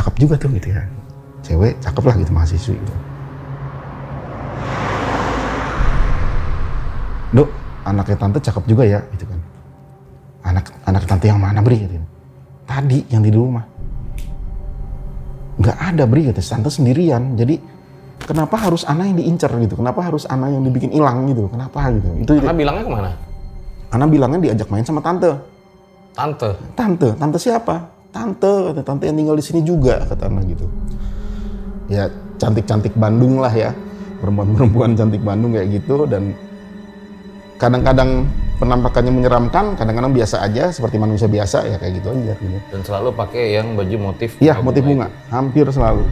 cakep juga tuh gitu ya. Cewek cakep lah gitu, mahasiswi gitu. Dok, anaknya tante cakep juga ya gitu kan. Anak tante yang mana Bri gitu. Tadi yang di rumah. Nggak ada Bri gitu, tante sendirian. Jadi kenapa harus Ana yang diincar gitu? Kenapa harus Ana yang dibikin hilang gitu? Kenapa gitu? Ana bilangnya kemana? Ana bilangnya diajak main sama tante. Tante siapa? Tante yang tinggal di sini juga kata Ana gitu. Ya cantik-cantik Bandung lah ya, perempuan cantik Bandung kayak gitu. Dan kadang-kadang penampakannya menyeramkan, kadang-kadang biasa aja seperti manusia biasa ya kayak gitu aja gitu. Dan selalu pakai yang baju motif? Iya, motif bunga, hampir selalu.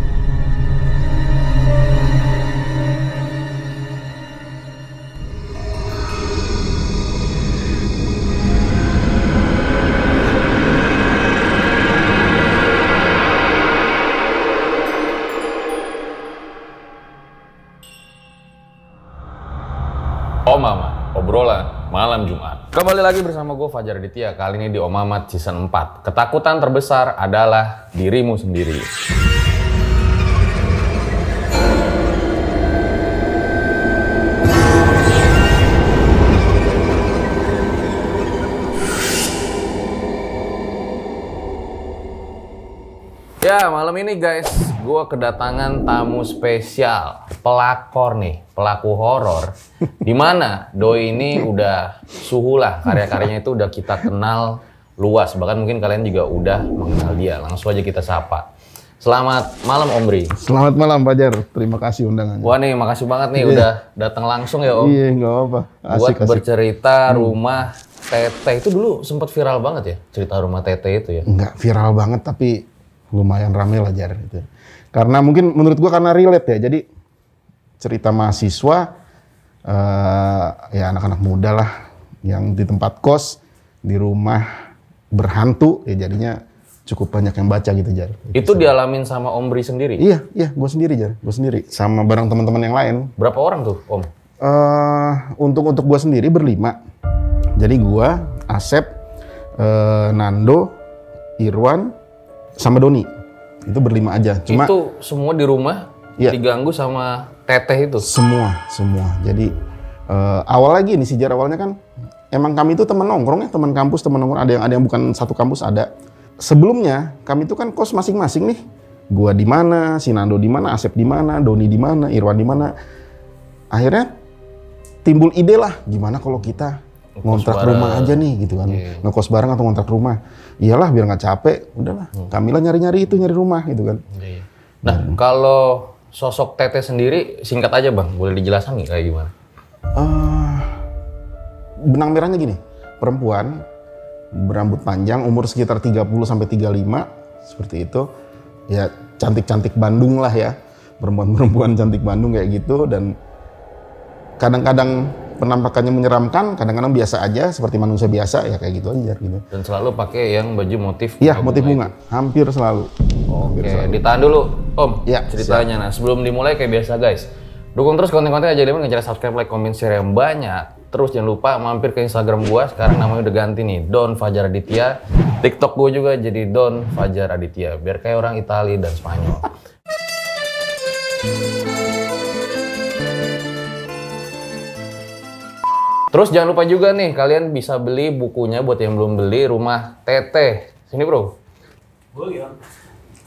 Om Mamat, obrolan malam Jumat. Kembali lagi bersama gue Fajar Aditya. Kali ini di Om Mamat season 4. Ketakutan terbesar adalah dirimu sendiri. Ya, malam ini guys, gue kedatangan tamu spesial, pelakor nih, pelaku horor. Dimana Doi ini udah suhu lah, karya-karyanya itu udah kita kenal luas. Bahkan mungkin kalian juga udah mengenal dia. Langsung aja kita sapa. Selamat malam Om Bri. Selamat malam Fajar, terima kasih undangannya. Wah nih, makasih banget nih udah datang langsung ya Om. Iya, nggak apa-apa. Buat bercerita rumah Teteh itu dulu sempat viral banget ya, cerita rumah Teteh itu ya. Nggak viral banget tapi lumayan rame lah Jar gitu. Karena mungkin menurut gua karena relate ya. Jadi cerita mahasiswa ya anak-anak muda lah yang di tempat kos, di rumah berhantu ya jadinya cukup banyak yang baca gitu Jar. Itu dialamin sama Om Bri sendiri? Iya, gua sendiri Jar. Gua sendiri sama bareng teman-teman yang lain. Berapa orang tuh Om? Untuk gua sendiri berlima. Jadi gua, Asep, Nando, Irwan, sama Doni. Itu berlima aja. Cuma itu semua di rumah diganggu sama Teteh itu? Semua. Jadi awal lagi nih Jar, awalnya kan emang kami itu teman nongkrong ya, teman kampus, teman nongkrong. Ada yang bukan satu kampus ada. Sebelumnya kami itu kan kos masing-masing nih. Gua di mana, si Nando di mana, Asep di mana, Doni di mana, Irwan di mana. Akhirnya timbul ide lah, gimana kalau kita ngontrak rumah aja nih gitu kan. Ngekos bareng atau ngontrak rumah. Iyalah biar nggak capek, udahlah. Kamilah nyari rumah gitu kan. Nah, kalau sosok Teteh sendiri singkat aja Bang, boleh dijelasin nih kayak gimana? Benang merahnya gini, perempuan berambut panjang, umur sekitar 30 sampai 35 seperti itu. Ya cantik-cantik Bandung lah ya. Perempuan cantik Bandung kayak gitu. Dan kadang-kadang penampakannya menyeramkan, kadang-kadang biasa aja seperti manusia biasa ya kayak gitu aja gitu. Dan selalu pakai yang baju motif? Iya, motif bunga, hampir selalu. Oke, ditahan dulu Om ceritanya. Nah, sebelum dimulai kayak biasa guys, dukung terus konten-konten aja dengan cara subscribe, like, comment, share yang banyak. Terus jangan lupa mampir ke Instagram gua, sekarang namanya udah ganti nih, Don Fajar Aditya. TikTok gua juga jadi Don Fajar Aditya, biar kayak orang Italia dan Spanyol. Terus jangan lupa juga nih, kalian bisa beli bukunya buat yang belum beli, Rumah Teteh. Sini bro. Boleh.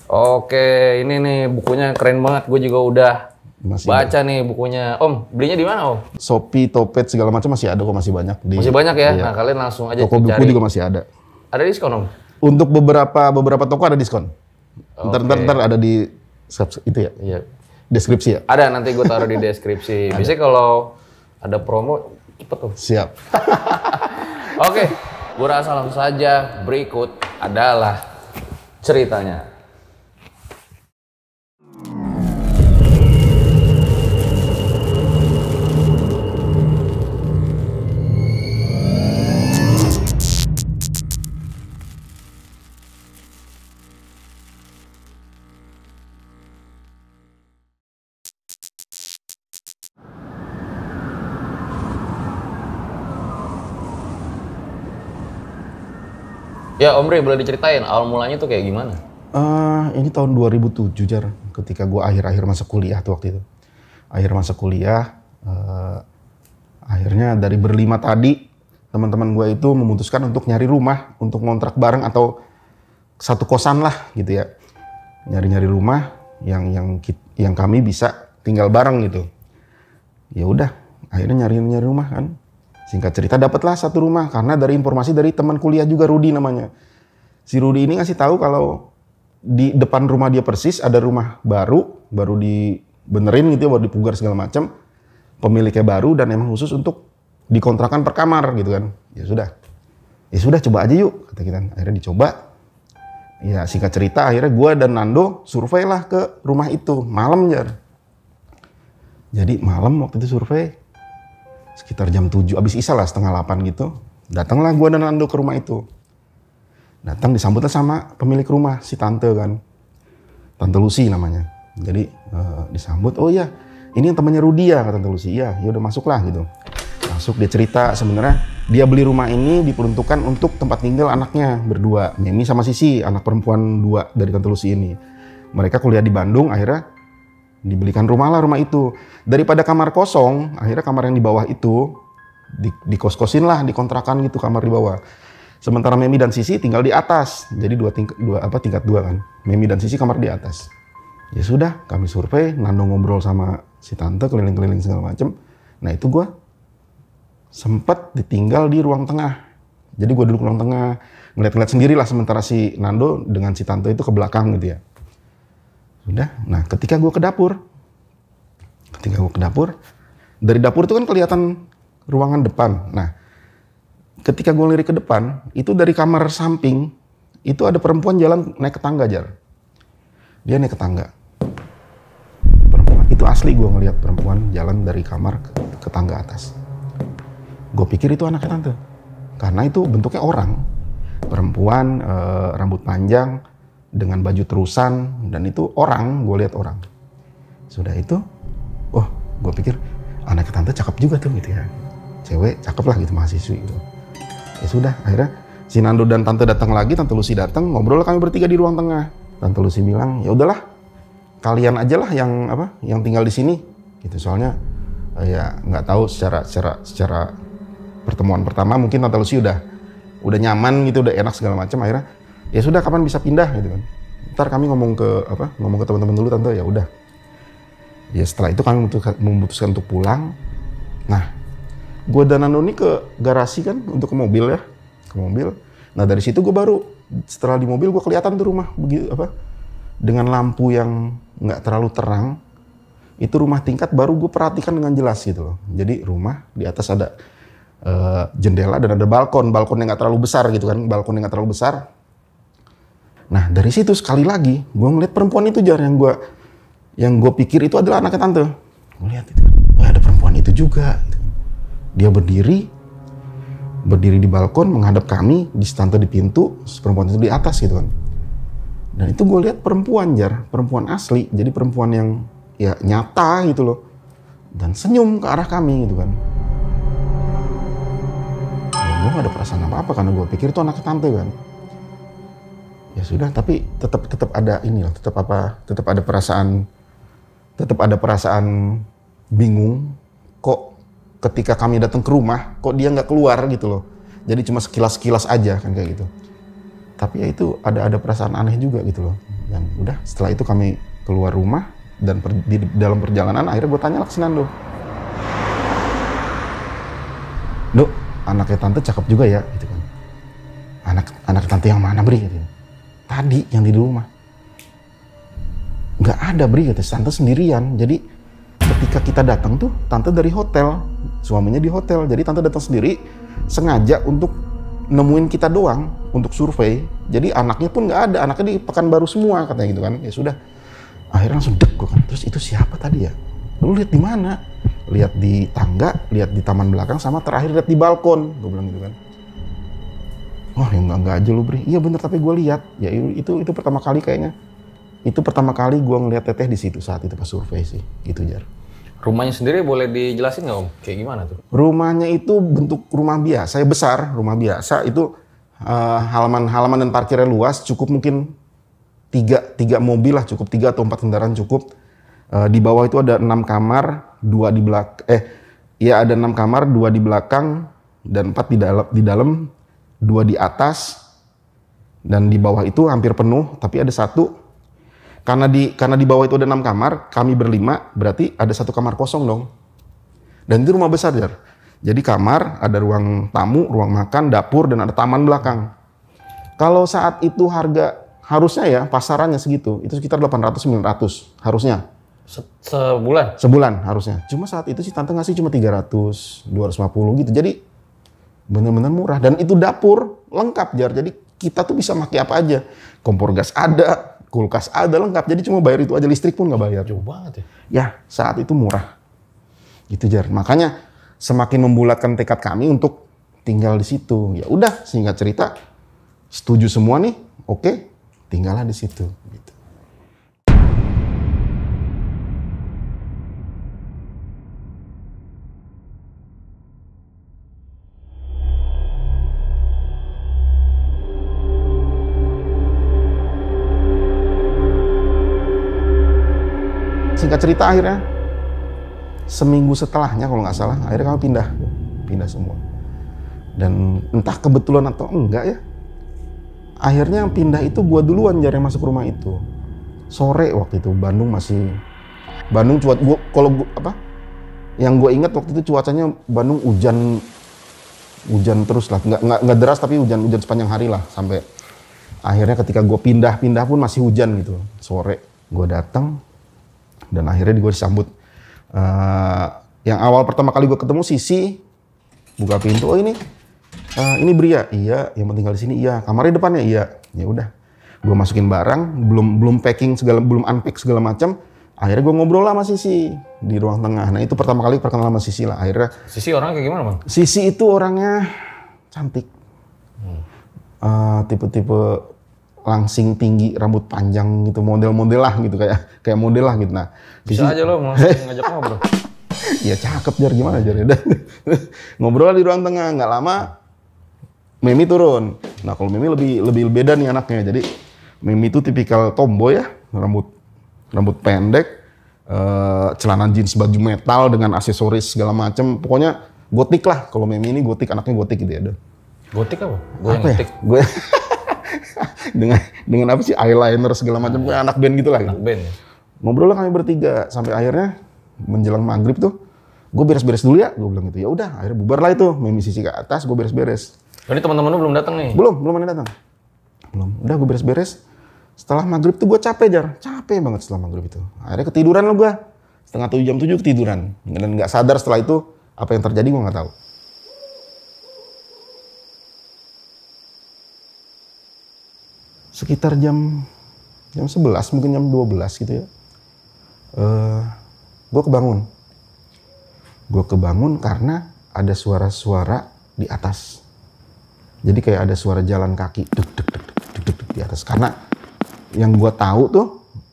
Oke, ini nih bukunya keren banget. Gue juga udah baca nih bukunya. Om, belinya di mana Om? Shopee, Topet, segala macam masih ada kok, masih banyak. Masih banyak ya? Iya. Nah kalian langsung aja toko buku juga masih ada. Ada diskon Om? Untuk beberapa toko ada diskon. Ntar ada di itu ya? Iya. Deskripsi ya? Ada, nanti gue taruh di deskripsi. Biasanya kalau ada promo, cepet tuh. Siap. Oke, gue rasa langsung saja berikut adalah ceritanya. Ya Om Bri, boleh diceritain awal mulanya tuh kayak gimana? Ini tahun 2007 Jar, ketika gue akhir-akhir masa kuliah tuh waktu itu. Akhir masa kuliah, akhirnya dari berlima tadi, teman-teman gue itu memutuskan untuk nyari rumah, untuk ngontrak bareng atau satu kosan lah gitu ya. Nyari-nyari rumah yang kami bisa tinggal bareng gitu. Ya udah, akhirnya nyari rumah kan. Singkat cerita dapatlah satu rumah karena dari informasi dari teman kuliah juga, Rudi namanya. Si Rudi ini ngasih tahu kalau di depan rumah dia persis ada rumah baru dibenerin gitu ya, baru dipugar segala macam. Pemiliknya baru dan emang khusus untuk dikontrakan per kamar gitu kan. Ya sudah coba aja yuk kata kita. Akhirnya dicoba. Ya singkat cerita akhirnya gue dan Nando survei lah ke rumah itu malam Jar. Jadi malam waktu itu survei sekitar jam 7 abis isya lah, setengah 8 gitu. Datanglah gue dan Nando ke rumah itu. Datang disambutlah sama pemilik rumah, si tante kan. Tante Lucy namanya. Jadi disambut, oh iya ini yang temannya Rudi ya, kata Tante Lucy. Iya, ya udah masuklah gitu. Masuk, dia cerita sebenarnya dia beli rumah ini diperuntukkan untuk tempat tinggal anaknya berdua. Memi sama Sisi, anak perempuan 2 dari Tante Lucy ini. Mereka kuliah di Bandung, akhirnya dibelikan rumah itu. Daripada kamar kosong, akhirnya kamar yang di bawah itu dikos-kosin lah, dikontrakan gitu kamar di bawah. Sementara Memi dan Sisi tinggal di atas. Jadi tingkat 2 kan. Memi dan Sisi kamar di atas. Ya sudah, kami survei, Nando ngobrol sama si tante keliling-keliling segala macem. Nah itu gue sempat ditinggal di ruang tengah. Jadi gue duduk ruang tengah, ngeliat-ngeliat sendiri lah sementara si Nando dengan si tante itu ke belakang gitu ya. Sudah, nah ketika gue ke dapur, dari dapur itu kan kelihatan ruangan depan. Nah, ketika gue lirik ke depan, itu dari kamar samping, itu ada perempuan jalan naik ke tangga, Jar. Dia naik ke tangga. Perempuan, itu asli gue ngeliat perempuan jalan dari kamar ke tangga atas. Gue pikir itu anaknya tante. Karena itu bentuknya orang. Perempuan, rambut panjang, dengan baju terusan, dan itu orang, gue lihat orang. Sudah itu, gue pikir anaknya tante cakep juga tuh gitu ya. Cewek cakep lah gitu, mahasiswi gitu. Ya sudah, akhirnya si Nando dan tante datang lagi, Tante Lucy datang, ngobrol kami bertiga di ruang tengah. Tante Lucy bilang, ya udahlah, kalian aja lah yang tinggal di sini, gitu. Soalnya ya nggak tahu secara pertemuan pertama mungkin Tante Lucy udah nyaman gitu, udah enak segala macam. Akhirnya ya sudah, kapan bisa pindah gitu kan. Ntar kami ngomong ke teman-teman dulu tante. Ya udah. Ya setelah itu kami memutuskan untuk pulang. Nah, gue dan Nando ini ke garasi kan untuk ke mobil ya, ke mobil. Nah dari situ gue baru setelah di mobil gue kelihatan tuh rumah begitu dengan lampu yang nggak terlalu terang. Itu rumah tingkat baru gue perhatikan dengan jelas gitu loh. Jadi rumah di atas ada jendela dan ada balkon yang nggak terlalu besar gitu kan, balkon yang nggak terlalu besar. Nah dari situ sekali lagi gue ngeliat perempuan itu, Jar, yang gue pikir itu adalah anaknya tante. Gue lihat itu, ada perempuan itu juga. Gitu. Dia berdiri di balkon menghadap kami, di tante di pintu, perempuan itu di atas gitu kan. Dan itu gue lihat perempuan, Jar, perempuan asli, jadi perempuan yang ya nyata gitu loh, dan senyum ke arah kami gitu kan. Gue gak ada perasaan apa-apa karena gue pikir itu anaknya tante kan. Ya sudah, tapi tetap ada inilah, tetap ada perasaan bingung. Kok ketika kami datang ke rumah, kok dia nggak keluar gitu loh. Jadi cuma sekilas aja kan kayak gitu. Tapi ya itu ada perasaan aneh juga gitu loh. Dan udah, setelah itu kami keluar rumah dan di dalam perjalanan akhirnya gue tanya lah ke Nando. Dok, anaknya tante cakep juga ya gitu kan. Anak tante yang mana, Bri? Gitu. Tadi yang di rumah. Nggak ada, Bri, kata tante sendirian. Jadi ketika kita datang tuh tante dari hotel, suaminya di hotel. Jadi tante datang sendiri sengaja untuk nemuin kita doang untuk survei. Jadi anaknya pun nggak ada, anaknya di Pekanbaru semua katanya gitu kan. Ya sudah, akhirnya langsung dek gue kan. Terus itu siapa tadi ya? Lu lihat di mana? Lihat di tangga, lihat di taman belakang, sama terakhir lihat di balkon. Gue bilang gitu kan. Wah, ya enggak aja lu, Bri. Iya bener, tapi gue lihat. Ya itu pertama kali kayaknya. Itu pertama kali gue ngeliat Teteh di situ saat itu pas survei sih. Gitu, Jar. Rumahnya sendiri boleh dijelasin nggak, Om? Kayak gimana tuh? Rumahnya itu bentuk rumah biasa, ya besar, rumah biasa. Itu halaman dan parkirnya luas, cukup mungkin tiga mobil lah cukup, 3 atau 4 kendaraan cukup. Di bawah itu ada 6 kamar, 2 di belakang, ada 6 kamar, 2 di belakang, dan 4 di dalam, 2 di atas, dan di bawah itu hampir penuh, tapi ada 1. Karena di bawah itu ada 6 kamar, kami berlima, berarti ada 1 kamar kosong dong. Dan itu rumah besar, Jar. Jadi kamar, ada ruang tamu, ruang makan, dapur, dan ada taman belakang. Kalau saat itu harusnya ya, pasarannya segitu, itu sekitar 800-900 harusnya. Sebulan? Sebulan harusnya. Cuma saat itu si tante ngasih cuma 300, 250 gitu. Jadi bener-bener murah. Dan itu dapur lengkap, Jar. Jadi kita tuh bisa pakai apa aja. Kompor gas ada, kulkas ada, lengkap. Jadi cuma bayar itu aja, listrik pun nggak bayar. Jauh banget ya? Ya, saat itu murah. Gitu, Jar. Makanya semakin membulatkan tekad kami untuk tinggal di situ. Ya udah, singkat cerita, setuju semua nih, oke, tinggallah di situ. Gitu. Singkat cerita akhirnya, seminggu setelahnya kalau nggak salah, akhirnya kami pindah semua. Dan entah kebetulan atau enggak ya, akhirnya yang pindah itu gua duluan, Jar, yang masuk rumah itu. Sore waktu itu, Bandung yang gue ingat waktu itu cuacanya Bandung hujan terus lah, nggak deras tapi hujan sepanjang hari lah, sampai akhirnya ketika gue pindah pun masih hujan gitu. Sore gue datang dan akhirnya gue disambut. Yang awal pertama kali gue ketemu Sisi, buka pintu, oh ini Bria, iya, yang tinggal di sini, iya, kamarnya depannya, iya, ya udah, gue masukin barang, belum packing segala, belum unpack segala macam, akhirnya gue ngobrol lah sama Sisi di ruang tengah. Nah itu pertama kali perkenalan sama Sisi lah, akhirnya. Sisi orangnya kayak gimana, Bang? Sisi itu orangnya cantik, tipe-tipe langsing tinggi, rambut panjang gitu, model-model lah gitu, kayak model lah gitu. Nah, bisa aja lo langsung ngajak ngobrol. Ya cakep, Jar, gimana, Jar? Ngobrol di ruang tengah, nggak lama Memi turun. Nah kalau Memi lebih beda nih anaknya. Jadi Memi itu tipikal tomboy ya, rambut pendek, celana jeans baju metal dengan aksesoris segala macam. Pokoknya gotik lah. Kalau Memi ini gotik, anaknya gotik gitu ya. Gotik apa? Gue yang gotik. Gue dengan apa sih, eyeliner segala macam, gue anak band gitu lah. Anak band ya? Ngobrol lah kami bertiga sampai akhirnya menjelang maghrib tuh, gue beres-beres dulu ya, gue bilang gitu. Ya udah, akhirnya bubar lah itu, Memi Sisi ke atas, gue beres-beres. Ini teman-teman lu belum datang nih? Belum ada datang. Belum. Udah gue beres-beres. Setelah maghrib tuh gue capek, Jar. Capek banget setelah maghrib itu. Akhirnya ketiduran lah gue. Setengah 7, jam 7 ketiduran. Dan nggak sadar setelah itu apa yang terjadi gue nggak tahu. Sekitar jam 11, mungkin jam 12 gitu ya. Gue kebangun karena ada suara-suara di atas. Jadi kayak ada suara jalan kaki duk di atas. Karena yang gue tahu tuh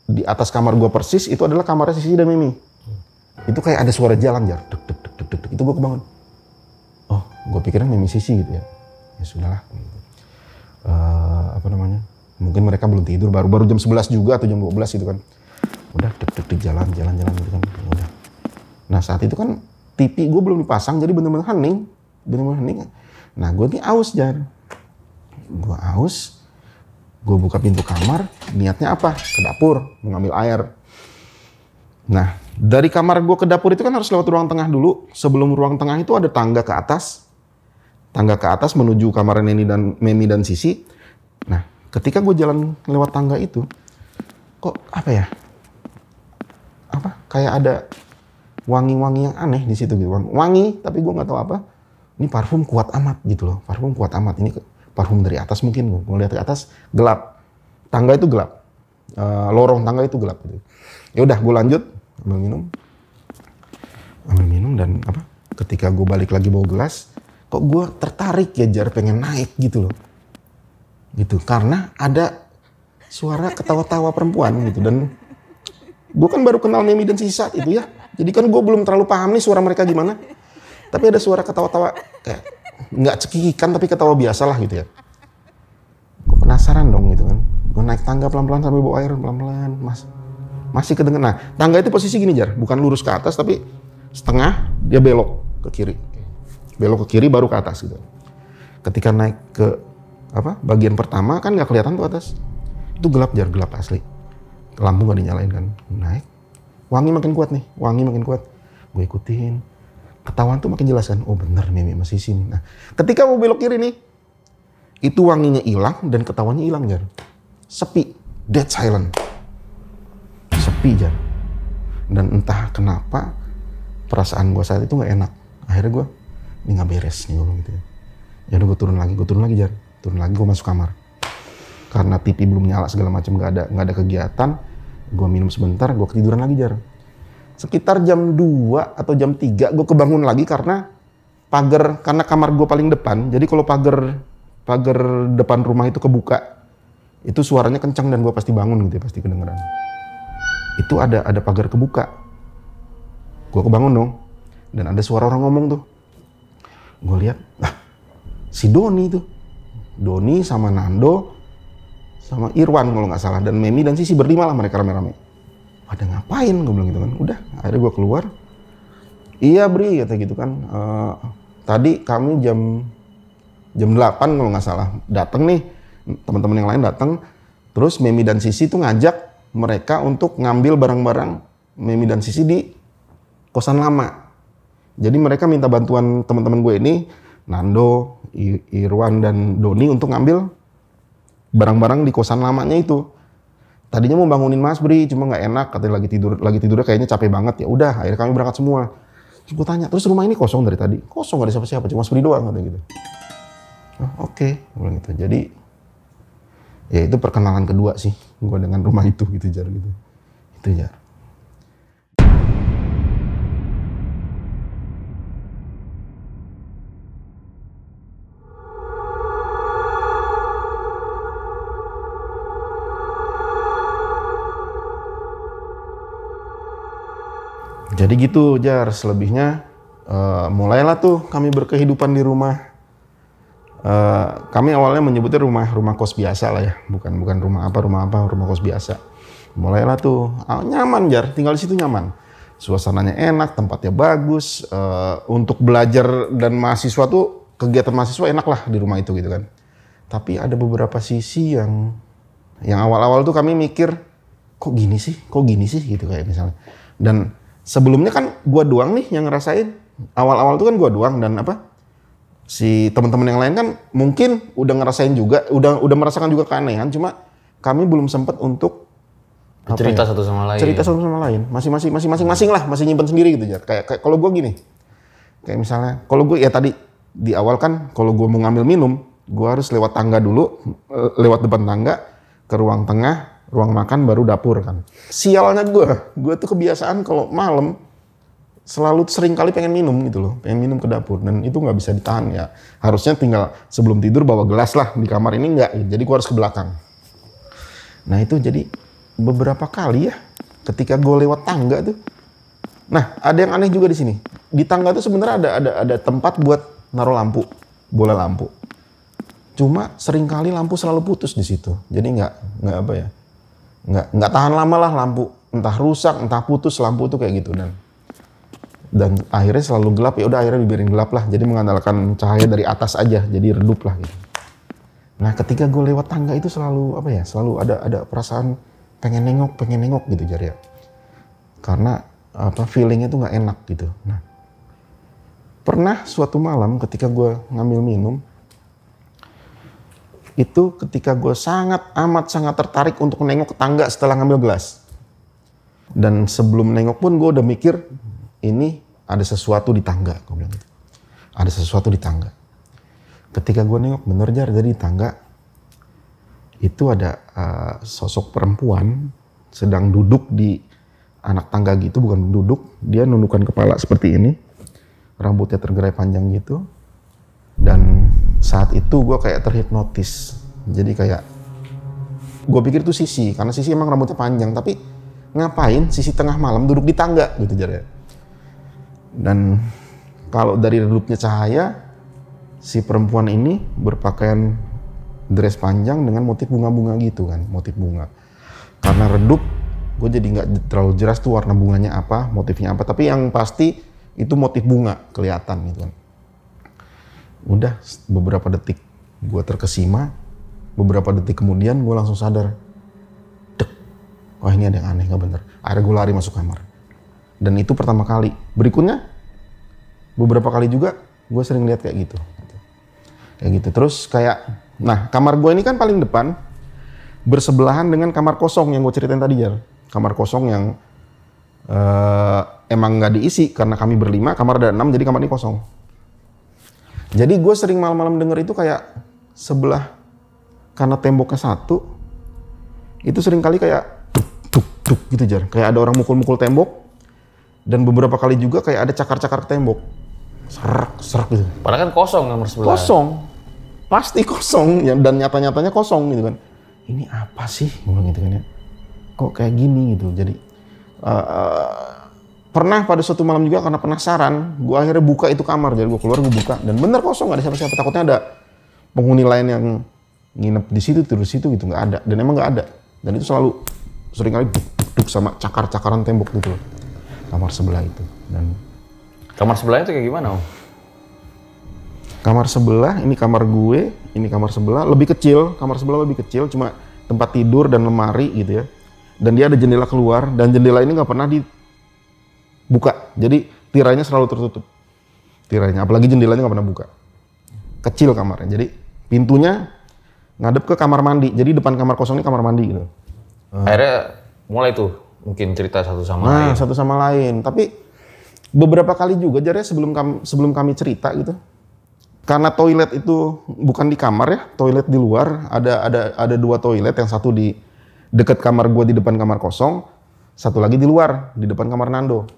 di atas kamar gue persis itu adalah kamarnya Sisi dan Mimi. Itu kayak ada suara jalan, Jar. Duk. Itu gue kebangun. Oh, gue pikirnya Mimi Sisi gitu ya. Ya sudahlah. Mungkin mereka belum tidur, baru jam 11 juga atau jam 12 gitu kan. Udah duk jalan gitu kan. Udah. Nah saat itu kan TV gue belum dipasang, jadi bener-bener hening. Nah gue nih aus, Jar. Gue aus, gue buka pintu kamar, niatnya apa? Ke dapur, mau ngambil air. Nah dari kamar gue ke dapur itu kan harus lewat ruang tengah dulu. Sebelum ruang tengah itu ada tangga ke atas. Tangga ke atas menuju kamar Memi dan Sisi. Nah ketika gue jalan lewat tangga itu, kok apa ya? Kayak ada wangi-wangi yang aneh di situ gitu. Wangi, tapi gue nggak tahu apa. Ini parfum kuat amat gitu loh. Parfum kuat amat. Ini parfum dari atas mungkin. Gue lihat ke atas gelap. Tangga itu gelap. Lorong tangga itu gelap gitu. Ya udah, gue lanjut ambil minum dan apa? Ketika gue balik lagi bawa gelas, kok gue tertarik ya, Jar, pengen naik gitu loh. Gitu. Karena ada suara ketawa-tawa perempuan gitu. Dan gue kan baru kenal Memi dan Sisi saat itu ya. Jadi kan gue belum terlalu paham nih suara mereka gimana. Tapi ada suara ketawa-tawa kayak nggak cekikikan tapi ketawa biasa lah gitu ya. Gue penasaran dong gitu kan. Gue naik tangga pelan-pelan sambil bawa air pelan-pelan, masih kedengeran. Nah, tangga itu posisi gini Jar, bukan lurus ke atas tapi setengah dia belok ke kiri. Belok ke kiri baru ke atas gitu. Ketika naik ke bagian pertama kan nggak kelihatan tuh atas. Itu gelap Jar, gelap asli. Lampu nggak dinyalain kan. Naik, wangi makin kuat nih, wangi makin kuat. Gue ikutin, ketahuan tuh makin jelas kan. Oh bener Mimi masih sini. Nah, ketika mau belok kiri nih, itu wanginya hilang dan ketahuannya hilang Jar. Sepi, dead silent. Sepi Jar. Dan entah kenapa perasaan gue saat itu nggak enak. Akhirnya gue, ini nggak beres nih gue gitu ya. Ya udah gue turun lagi Jar. Turun lagi gue masuk kamar. Karena TV belum nyala segala macam, nggak ada kegiatan. Gue minum sebentar, gue ketiduran lagi Jar. Sekitar jam 2 atau jam 3 gue kebangun lagi karena karena kamar gue paling depan. Jadi kalau pagar depan rumah itu kebuka, itu suaranya kencang dan gue pasti bangun gitu ya, pasti kedengeran. Itu ada pagar kebuka. Gue kebangun dong. Dan ada suara orang ngomong tuh. Gue lihat, si Doni tuh. Doni sama Nando sama Irwan kalau nggak salah, dan Memi dan Sisi berlima lah mereka rame-rame. Pada ngapain? Gue bilang gitu kan. Udah, akhirnya gue keluar. Iya Bri, kata gitu kan. Tadi kami jam 8 kalau nggak salah datang nih, teman-teman yang lain datang. Terus Memi dan Sisi tuh ngajak mereka untuk ngambil barang-barang Memi dan Sisi di kosan lama. Jadi mereka minta bantuan teman-teman gue ini, Nando, Irwan dan Doni untuk ngambil barang-barang di kosan lamanya itu. Tadinya mau bangunin Mas Bri, cuma nggak enak, katanya lagi tidur kayaknya capek banget. Ya udah, akhirnya kami berangkat semua. Terus gue tanya, terus rumah ini kosong dari tadi? Kosong, gak ada siapa-siapa, cuma Mas Bri doang, katanya gitu. Oh, oke, bilang gitu. Jadi ya itu perkenalan kedua sih gue dengan rumah itu gitu Jar gitu. Itu Jar. Jadi gitu Jar, selebihnya mulailah tuh kami berkehidupan di rumah. Kami awalnya menyebutnya rumah kos biasa lah ya, bukan rumah kos biasa. Mulailah tuh nyaman Jar, tinggal di situ nyaman. Suasananya enak, tempatnya bagus, untuk belajar dan mahasiswa tuh kegiatan mahasiswa enak lah di rumah itu gitu kan. Tapi ada beberapa sisi yang awal-awal tuh kami mikir kok gini sih gitu kayak misalnya. Dan sebelumnya kan gua doang nih yang ngerasain. Awal-awal tuh kan gua doang dan si teman-teman yang lain kan mungkin udah ngerasain juga, udah merasakan juga keanehan, cuma kami belum sempat untuk cerita satu sama lain. Cerita satu sama lain. Masing-masing lah, masih nyimpen sendiri gitu ya. Kayak kalau gua gini. Kayak misalnya kalau gue ya tadi di awal kan kalau gua mau ngambil minum, gua harus lewat tangga dulu, lewat depan tangga ke ruang tengah, ruang makan baru dapur kan. Sialnya gue tuh kebiasaan kalau malam selalu sering kali pengen minum gitu loh, pengen minum ke dapur dan itu nggak bisa ditahan ya. Harusnya tinggal sebelum tidur bawa gelas lah, di kamar ini nggak, jadi gue harus ke belakang. Nah itu jadi beberapa kali ya ketika gue lewat tangga tuh. Nah ada yang aneh juga di sini. Di tangga tuh sebenarnya ada tempat buat naruh lampu, bola lampu. Cuma sering kali lampu selalu putus di situ. Jadi nggak tahan lama lah lampu, entah rusak, entah putus lampu tuh kayak gitu dan akhirnya selalu gelap. Ya udah akhirnya dibiarin gelap lah. Jadi mengandalkan cahaya dari atas aja, jadi redup lah gitu. Nah ketika gue lewat tangga itu selalu selalu ada perasaan pengen nengok gitu Jar ya. Karena feelingnya tuh nggak enak gitu. Nah pernah suatu malam ketika gue ngambil minum, itu ketika gue sangat tertarik untuk nengok ke tangga setelah ngambil gelas. Dan sebelum nengok pun gue udah mikir, ini ada sesuatu di tangga, gue bilang gitu. Ada sesuatu di tangga. Ketika gue nengok, bener Jar, dari tangga itu ada sosok perempuan sedang duduk di anak tangga gitu, bukan duduk, dia nundukkan kepala seperti ini, rambutnya tergerai panjang gitu. Dan saat itu gue kayak terhipnotis. Jadi kayak gue pikir itu Sisi, karena Sisi emang rambutnya panjang, tapi ngapain Sisi tengah malam duduk di tangga gitu Jar ya. Dan kalau dari redupnya cahaya, si perempuan ini berpakaian dress panjang dengan motif bunga-bunga gitu kan, motif bunga. Karena redup, gue jadi nggak terlalu jelas tuh warna bunganya apa, motifnya apa. Tapi yang pasti itu motif bunga kelihatan gitu kan. Udah beberapa detik gue terkesima, beberapa detik kemudian gue langsung sadar, dek, wah ini ada yang aneh, nggak bener. Akhirnya gue lari masuk kamar. Dan itu pertama kali. Berikutnya, beberapa kali juga gue sering lihat kayak gitu. Kayak gitu. Terus kayak, nah kamar gue ini kan paling depan, bersebelahan dengan kamar kosong yang gue ceritain tadi, Jar. Kamar kosong yang emang nggak diisi karena kami berlima, kamar ada 6, jadi kamar ini kosong. Jadi gue sering malam-malam denger itu kayak sebelah, karena temboknya satu, itu sering kali kayak tuk gitu, Jar. Kayak ada orang mukul-mukul tembok, dan beberapa kali juga kayak ada cakar-cakar ke tembok. Serak gitu. Padahal kan kosong kamar sebelah. Kosong. Pasti kosong, dan nyata-nyatanya kosong gitu kan. Ini apa sih? Gue bilang gitu kan ya. Kok kayak gini gitu. Jadi pernah pada suatu malam juga karena penasaran, gue akhirnya buka itu kamar. Jadi gue keluar, gue buka, dan bener kosong, gak ada siapa-siapa. Takutnya ada penghuni lain yang nginep di situ, tidur di situ gitu, nggak ada. Dan emang nggak ada. Dan itu selalu sering kali duk sama cakar-cakaran tembok gitu loh. Kamar sebelah itu. Dan Kamar sebelahnya itu kayak gimana, Om? kamar sebelah, ini kamar gue, ini kamar sebelah, lebih kecil, kamar sebelah lebih kecil, cuma tempat tidur dan lemari gitu ya. Dan dia ada jendela keluar, dan jendela ini nggak pernah dibuka, jadi tirainya selalu tertutup. Tirainya, apalagi jendelanya nggak pernah buka. Kecil kamarnya, jadi pintunya ngadep ke kamar mandi, jadi depan kamar kosong ini kamar mandi gitu. Akhirnya mulai tuh mungkin cerita satu sama lain. Satu sama lain, tapi beberapa kali juga Jar, sebelum kami cerita gitu. Karena toilet itu bukan di kamar ya, toilet di luar, ada 2 toilet, yang satu di dekat kamar gue di depan kamar kosong, satu lagi di luar di depan kamar Nando.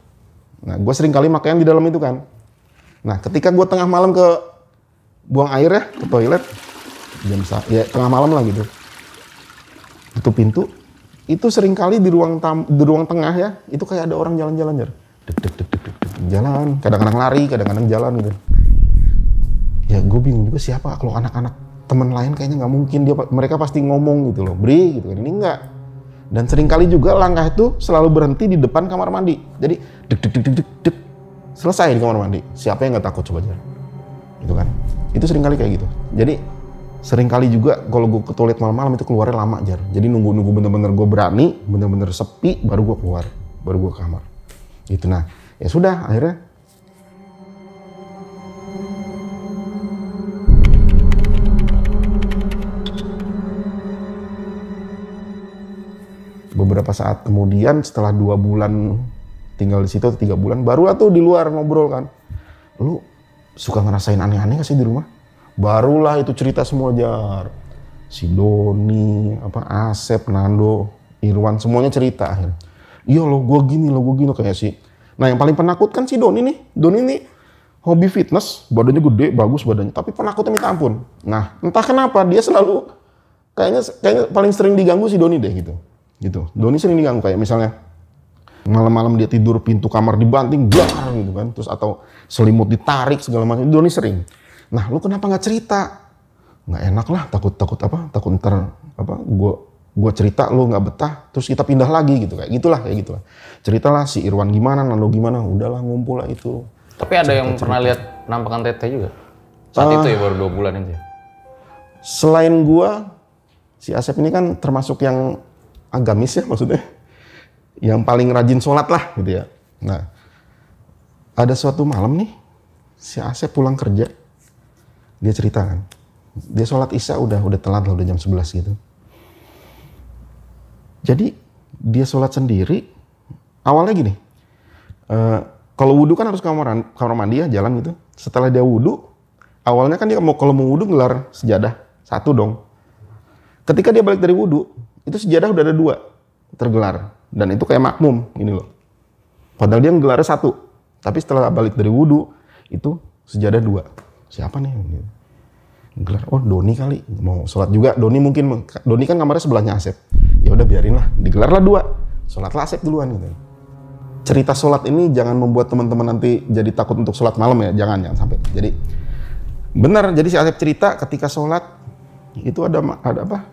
Nah, gue sering kali makaian di dalam itu kan. Nah, ketika gue tengah malam ke buang air ya, ke toilet, ya tengah malam lah gitu, tutup pintu, itu sering kali di ruang tengah ya, itu kayak ada orang jalan-jalan, Jar. Dek, jalan, kadang-kadang lari, kadang-kadang jalan gitu. Ya gue bingung juga siapa, kalau anak-anak teman lain kayaknya nggak mungkin, mereka pasti ngomong gitu loh, Bri gitu kan, ini enggak. Dan sering kali juga langkah itu selalu berhenti di depan kamar mandi, jadi dek, selesai di kamar mandi. Siapa yang nggak takut coba, Jar? Itu kan, itu sering kali kayak gitu. Jadi sering kali juga kalau gue ke toilet malam-malam itu keluarnya lama, Jar. Jadi nunggu bener-bener gue berani, bener-bener sepi, baru gue keluar, baru gue ke kamar. Gitu. Nah, ya sudah, akhirnya beberapa saat kemudian, setelah 2 bulan tinggal di situ, 3 bulan, barulah tuh di luar ngobrol kan. Lu suka ngerasain aneh-aneh gak sih di rumah? Barulah itu cerita semua, Jar. Si Doni, Asep, Nando, Irwan, semuanya cerita akhirnya. Iya loh, gue gini kayak sih. Nah, yang paling penakut kan si Doni nih. Doni nih hobi fitness, badannya gede, bagus badannya, tapi penakutnya minta ampun. Nah, entah kenapa dia selalu kayaknya paling sering diganggu si Doni deh gitu. Doni sering diganggu, kayak misalnya malam-malam dia tidur pintu kamar dibanting, blar gitu kan, terus atau selimut ditarik segala macam. Doni sering. Nah, lu kenapa nggak cerita? Nggak enak lah, takut ntar gua cerita lu nggak betah, terus kita pindah lagi gitu, kayak gitulah. Ceritalah si Irwan gimana, Nando gimana, udahlah ngumpul lah itu. Tapi ada yang pernah lihat penampakan Teteh juga? Saat itu ya, baru 2 bulan itu. Selain gua, si Asep ini kan termasuk yang agamis ya, maksudnya yang paling rajin sholat lah gitu ya. Nah, ada suatu malam nih si Asep pulang kerja, dia cerita kan, dia sholat isya udah telat lah, udah jam 11 gitu. Jadi dia sholat sendiri. Awalnya gini, kalau wudhu kan harus kamar mandi ya, jalan gitu. Setelah dia wudhu, awalnya kan dia kalau mau wudhu gelar sejadah satu dong. Ketika dia balik dari wudhu, itu sejadah udah ada 2 tergelar, dan itu kayak makmum ini loh. Padahal dia ngegelarnya 1, tapi setelah balik dari wudhu itu sejadah 2. Siapa nih? Gelar, oh Doni kali mau sholat juga. Doni kan kamarnya sebelahnya Asep. Ya udah biarin lah, digelarlah 2. Sholatlah Asep duluan gitu. Cerita sholat ini jangan membuat teman-teman nanti jadi takut untuk sholat malam ya, jangan sampai. Jadi benar, jadi si Asep cerita ketika sholat itu ada apa?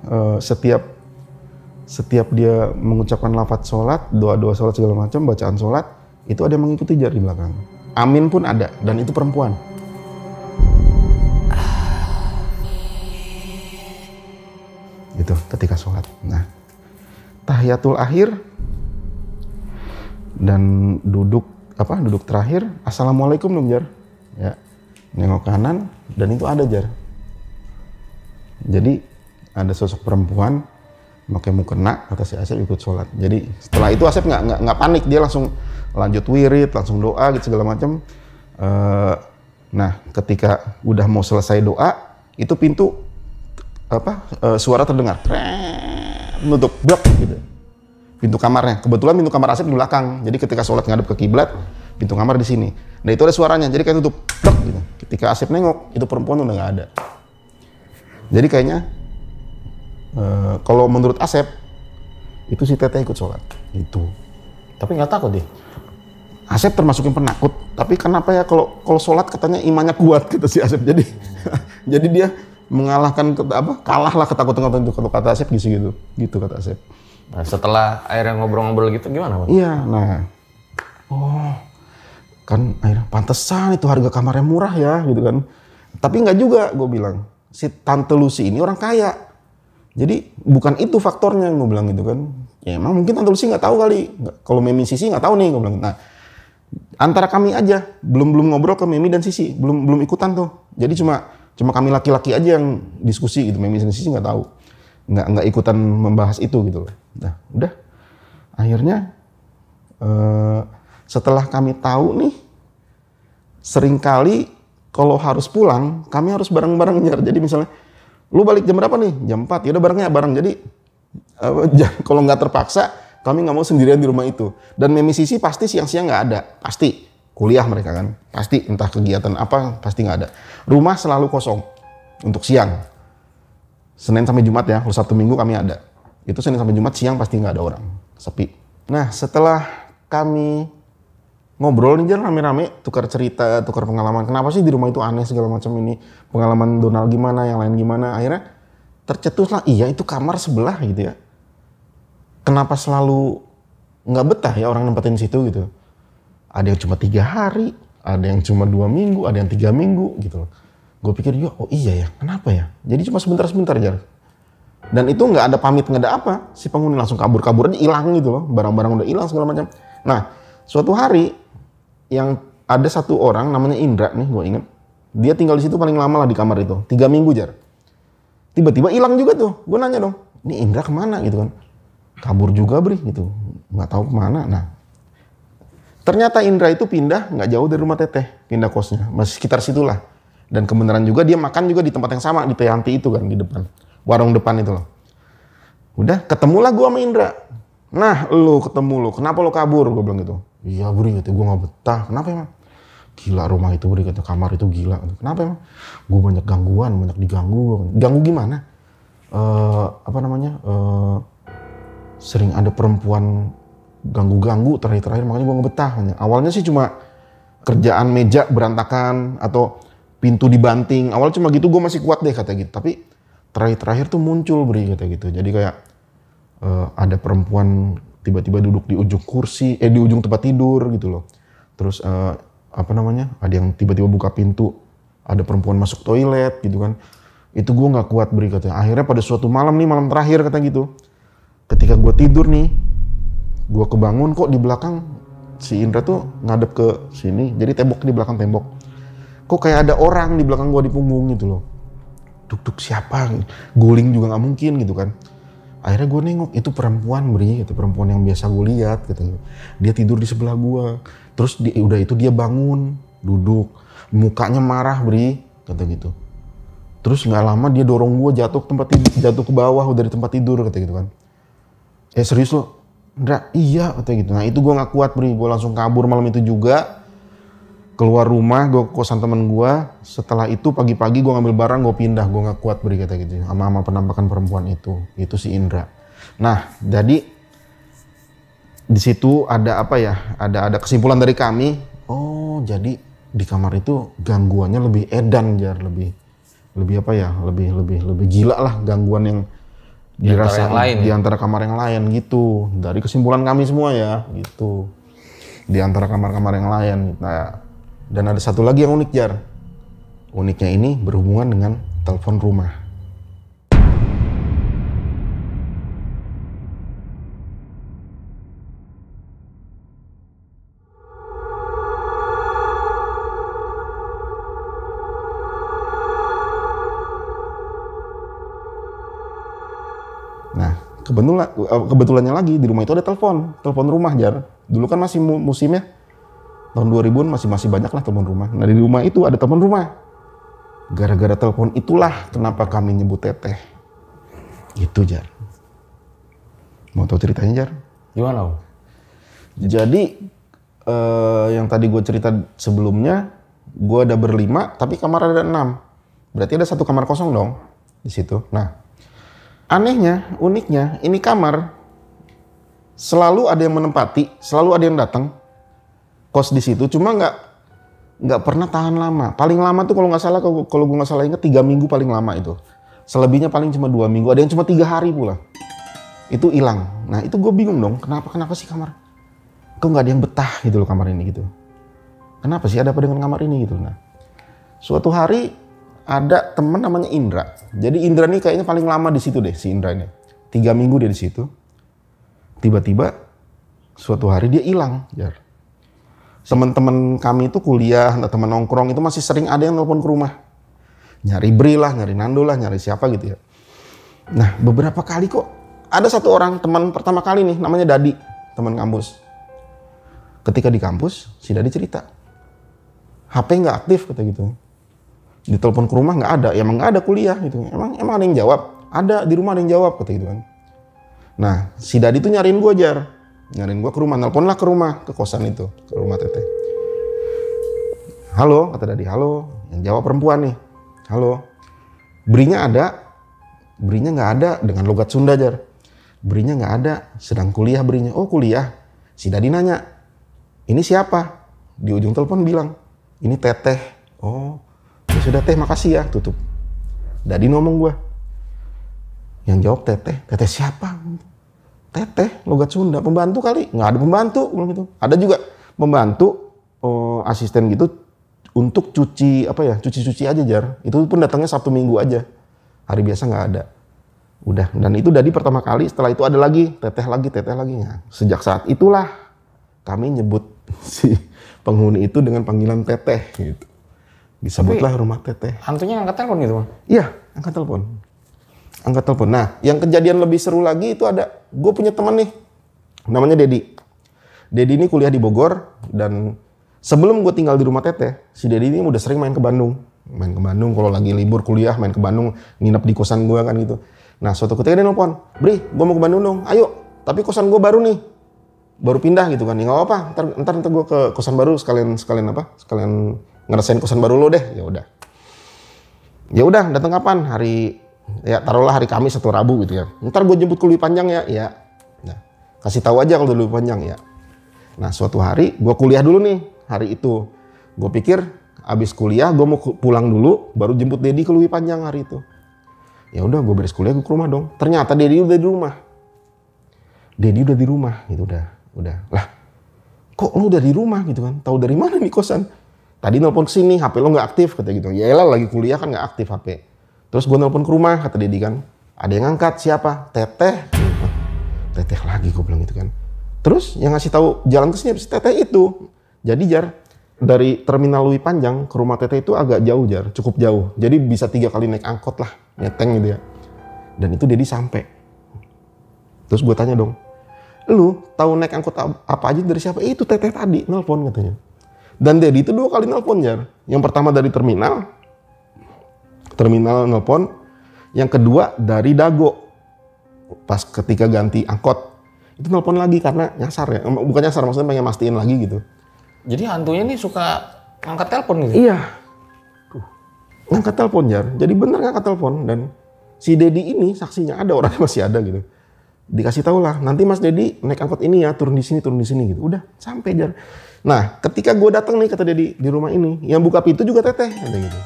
Setiap dia mengucapkan lafadz sholat, doa-doa sholat segala macam, bacaan sholat, itu ada yang mengikuti Jar di belakang. Amin pun ada, dan itu perempuan. Gitu, ketika sholat. Nah, tahiyatul akhir dan duduk terakhir, assalamualaikum dong Jar. Ya, nengok kanan dan itu ada Jar. Jadi ada sosok perempuan pakai mukena, kata si Asep ikut sholat. Jadi setelah itu Asep nggak panik, dia langsung lanjut wirid, langsung doa gitu segala macam. Nah, ketika udah mau selesai doa, itu pintu suara terdengar, nutup, blok gitu. Pintu kamarnya, kebetulan pintu kamar Asep di belakang. Jadi ketika sholat ngadep ke kiblat, pintu kamar di sini. Nah itu ada suaranya, jadi kayak tutup, blok gitu. Ketika Asep nengok, itu perempuan udah nggak ada. Jadi kayaknya kalau menurut Asep itu si Teteh ikut sholat itu. Tapi nggak takut dia? Asep termasuk yang penakut, tapi kenapa ya kalau sholat katanya imannya kuat kata si Asep. Jadi jadi dia mengalahkan kalah lah ketakutan itu kata Asep gitu kata Asep. Nah, setelah akhirnya ngobrol-ngobrol gitu gimana Bang? Iya, nah kan akhirnya pantesan itu harga kamarnya murah ya gitu kan. Tapi nggak juga, gue bilang si Tante Lucy ini orang kaya. Jadi bukan itu faktornya, gue bilang gitu kan. Ya emang mungkin Tante Lucy nggak tahu kali. Kalau Memi Sisi nggak tahu nih, gue bilang. Nah, antara kami aja belum ngobrol ke Memi dan Sisi, belum ikutan tuh. Jadi cuma kami laki-laki aja yang diskusi gitu. Memi dan Sisi nggak tahu, nggak ikutan membahas itu gitu loh. Nah, udah. Akhirnya setelah kami tahu nih, seringkali kalau harus pulang, kami harus bareng-bareng Jar. Jadi misalnya lu balik jam berapa nih? Jam 4. Ya udah barengnya bareng. Jadi kalau nggak terpaksa, kami nggak mau sendirian di rumah itu. Dan Memi Sisi pasti siang-siang nggak ada. Pasti kuliah mereka kan. Pasti entah kegiatan apa, pasti nggak ada. Rumah selalu kosong untuk siang. Senin sampai Jumat ya. Kalau Sabtu Minggu kami ada. Itu Senin sampai Jumat siang pasti nggak ada orang. Sepi. Nah setelah kami ngobrol nih Jar rame-rame, tukar cerita, tukar pengalaman. Kenapa sih di rumah itu aneh segala macam ini. Pengalaman Donald gimana, yang lain gimana. Akhirnya tercetuslah, iya itu kamar sebelah gitu ya. Kenapa selalu nggak betah ya orang nempatin situ gitu. Ada yang cuma 3 hari, ada yang cuma 2 minggu, ada yang 3 minggu gitu loh. Gue pikir juga, oh iya ya, kenapa ya. Jadi cuma sebentar-sebentar Jar. Dan itu nggak ada pamit, nggak ada apa. Si penghuni langsung kabur-kabur aja, hilang gitu loh. Barang-barang udah hilang segala macam. Nah, suatu hari yang ada satu orang namanya Indra nih, gue inget. Dia tinggal di situ paling lama lah di kamar itu, 3 minggu Jar. Tiba-tiba hilang juga tuh. Gue nanya dong, ini Indra kemana gitu kan? Kabur juga Bri gitu, nggak tahu kemana. Nah, ternyata Indra itu pindah nggak jauh dari rumah Teteh, pindah kosnya, masih sekitar situlah. Dan kebenaran juga dia makan juga di tempat yang sama di Teyanti itu kan di depan, warung depan itu loh. Udah ketemulah gue sama Indra. Nah, ketemu lu, kenapa lu kabur? Gue bilang gitu. Iya Bri, gitu. Gue gak betah. Kenapa emang? Gila rumah itu Bri, kata kamar itu gila. Kenapa emang? Gue banyak gangguan, banyak diganggu. Ganggu gimana? Sering ada perempuan ganggu-ganggu terakhir-terakhir, makanya gue gak betah. Awalnya sih cuma kerjaan meja berantakan atau pintu dibanting. Awalnya cuma gitu, gue masih kuat deh kata gitu. Tapi terakhir-terakhir tuh muncul Bri, kata gitu. Jadi kayak ada perempuan tiba-tiba duduk di ujung kursi, di ujung tempat tidur gitu loh. Terus ada yang tiba-tiba buka pintu, ada perempuan masuk toilet gitu kan. Itu gue nggak kuat Bri katanya. Akhirnya pada suatu malam nih, malam terakhir kata gitu. Ketika gue tidur nih, gue kebangun kok di belakang si Indra tuh ngadep ke sini. Jadi tembok di belakang tembok. Kok kayak ada orang di belakang gue di punggung gitu loh. Duk-duk siapa? Guling juga nggak mungkin gitu kan. Akhirnya gue nengok, itu perempuan Bri, itu perempuan yang biasa gue lihat gitu. Dia tidur di sebelah gue. Terus udah itu dia bangun, duduk, mukanya marah Bri, kata gitu. Terus nggak lama dia dorong gue jatuh ke bawah dari tempat tidur kata gitu kan. Serius lo? Indra, iya kata gitu. Nah itu gue nggak kuat Bri, gue langsung kabur malam itu juga. Keluar rumah, gue ke kosan temen gue. Setelah itu pagi-pagi gue ngambil barang, gue pindah. Gue gak kuat Bri kata gitu. Sama penampakan perempuan itu. Itu si Indra. Nah, jadi di situ ada apa ya? Ada kesimpulan dari kami. Oh, jadi di kamar itu gangguannya lebih edan Jar, lebih lebih apa ya, lebih gila lah gangguan yang dirasain di antara kamar yang lain gitu. Dari kesimpulan kami semua ya gitu. Di antara kamar-kamar yang lain. Nah, dan ada satu lagi yang unik, Jar. Uniknya ini berhubungan dengan telepon rumah. Nah, kebetulannya lagi di rumah itu ada telepon rumah, Jar. Dulu kan masih musimnya tahun 2000-an masih banyak lah telepon rumah. Nah, di rumah itu ada telepon rumah. Gara-gara telepon itulah kenapa kami nyebut Teteh. Gitu, Jar. Mau tahu ceritanya, Jar? Gimana, Om? Jadi yang tadi gue cerita sebelumnya, gue ada berlima, tapi kamar ada 6. Berarti ada 1 kamar kosong dong di situ. Nah, anehnya, uniknya, ini kamar selalu ada yang menempati, selalu ada yang datang kos di situ. Cuma nggak pernah tahan lama. Paling lama tuh kalau gue nggak salah ingat 3 minggu paling lama itu. Selebihnya paling cuma 2 minggu. Ada yang cuma 3 hari pula. Itu hilang. Nah itu gue bingung dong. Kenapa sih kamar? Kok nggak ada yang betah gitu loh kamar ini gitu. Kenapa sih ada apa dengan kamar ini gitu? Nah, suatu hari ada temen namanya Indra. Jadi Indra ini kayaknya paling lama di situ deh, si Indra ini. 3 minggu dia di situ. Tiba-tiba suatu hari dia hilang, Jar. Teman-teman kami itu kuliah, teman nongkrong itu masih sering ada yang nelpon ke rumah. Nyari Bri lah, nyari Nando lah, nyari siapa gitu ya. Nah, beberapa kali kok ada satu orang teman pertama kali nih, namanya Dadi, teman kampus. Ketika di kampus, si Dadi cerita, HP nggak aktif kata gitu. Ditelepon ke rumah nggak ada, ya emang nggak ada kuliah gitu. Emang ada yang jawab? Ada, di rumah ada yang jawab kata gitu kan. Nah, si Dadi tuh nyariin gue, Jar. Nyariin gue ke rumah, nelponlah ke rumah, ke kosan itu, ke rumah Teteh. Halo, kata Dadi, halo. Yang jawab perempuan nih. Halo. Brinya ada? Brinya nggak ada, dengan logat Sunda, Jar. Brinya nggak ada, sedang kuliah Brinya. Oh kuliah. Si Dadi nanya, ini siapa? Di ujung telepon bilang, ini Teteh. Oh, ya sudah Teh, makasih ya, tutup. Dadi ngomong gue. Yang jawab Teteh. Teteh siapa? Teteh, logat Sunda, pembantu kali. Nggak ada pembantu, bilang gitu. Ada juga pembantu, asisten gitu, untuk cuci aja, Jar. Itu pun datangnya Sabtu Minggu aja. Hari biasa nggak ada. Udah, dan itu Dadi pertama kali. Setelah itu ada lagi, Teteh lagi. Nah, sejak saat itulah kami nyebut si penghuni itu dengan panggilan Teteh gitu. Disebutlah rumah Teteh. Hantunya angkat telepon gitu, Bang? Iya, angkat telepon. Nah, yang kejadian lebih seru lagi itu ada, gue punya teman nih, namanya Dedi. Dedi ini kuliah di Bogor, dan sebelum gue tinggal di rumah Teteh, si Dedi ini udah sering main ke Bandung. Kalau lagi libur kuliah, main ke Bandung, nginep di kosan gue kan gitu. Nah, suatu ketika dia nelfon, Bri, gue mau ke Bandung dong, ayo. Tapi kosan gue baru nih, baru pindah gitu kan. Ya nggak apa-apa, ntar gue ke kosan baru sekalian ngerasain kosan baru lo deh. Ya udah, datang kapan? Taruhlah hari Kamis atau Rabu gitu ya. Ntar gue jemput ke Leuwi Panjang ya. Nah, kasih tahu aja kalau di Leuwi Panjang ya. Nah, suatu hari gue kuliah dulu nih hari itu. Gue pikir abis kuliah gue mau pulang dulu, baru jemput Dedi ke Leuwi Panjang hari itu. Ya udah, gue beres kuliah gue ke rumah dong. Ternyata Dedi udah di rumah gitu, udah. Lah, kok lu udah di rumah gitu kan? Tahu dari mana nih kosan? Tadi nelpon kesini, HP lo nggak aktif kata gitu. Ya elah, lagi kuliah kan nggak aktif HP. Terus gue nelpon ke rumah, kata Dedi kan. Ada yang ngangkat, siapa? Teteh. Teteh lagi, gue bilang gitu kan. Terus yang ngasih tahu jalan ke sini Teteh itu. Jadi, Jar, dari terminal Leuwi Panjang ke rumah Teteh itu agak jauh, Jar. Cukup jauh. Jadi bisa 3 kali naik angkot lah, nyeteng gitu ya. Dan itu Dedi sampai. Terus gue tanya dong, lu tahu naik angkot apa aja dari siapa? Itu Teteh tadi, nelpon katanya. Dan Dedi itu 2 kali nelpon, Jar. Yang pertama dari terminal nelpon. Yang kedua dari Dago. Pas ketika ganti angkot, itu nelpon lagi karena nyasar ya. Bukan nyasar, maksudnya pengen mastiin lagi gitu. Jadi hantunya nih suka angkat telepon gitu? Iya. Ngangkat telepon, Jar. Jadi bener ngangkat telepon. Dan si Dedi ini saksinya ada, orangnya masih ada gitu. Dikasih tahu lah, nanti Mas Dedi naik angkot ini ya, turun di sini gitu. Udah, sampai, Jar. Nah, ketika gue datang nih, kata Dedi, di rumah ini, yang buka pintu juga Teteh, ada gitu.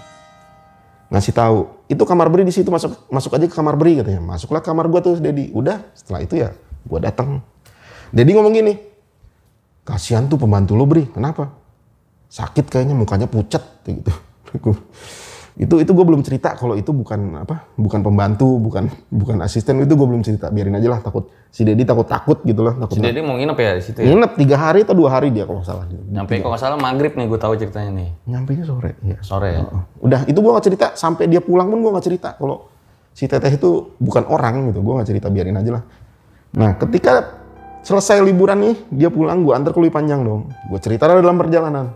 ngasih tahu. Itu kamar Bri di situ, masuk aja ke kamar Bri katanya. Masuklah kamar gua tuh Dedi. Udah, setelah itu ya gua datang. Dedi ngomong gini, kasihan tuh pembantu lo Bri, kenapa? Sakit kayaknya, mukanya pucat gitu. Itu gue belum cerita kalau itu bukan pembantu, bukan asisten, itu gue belum cerita. Biarin aja lah, takut si Dedi takut gitu lah. Si Dedi mau nginep ya di situ ya? Nginep 3 hari atau 2 hari dia kalau salah. Nyampe kalau nggak salah maghrib nih, gue tahu ceritanya nih. Nyampenya sore. Ya. Sore ya? Udah, itu gue gak cerita. Sampai dia pulang pun gue gak cerita. Kalau si Teteh itu bukan orang gitu, gue gak cerita, biarin aja lah. Nah, ketika selesai liburan nih, dia pulang, gue antar ke Lui Panjang dong. Gue cerita dalam perjalanan.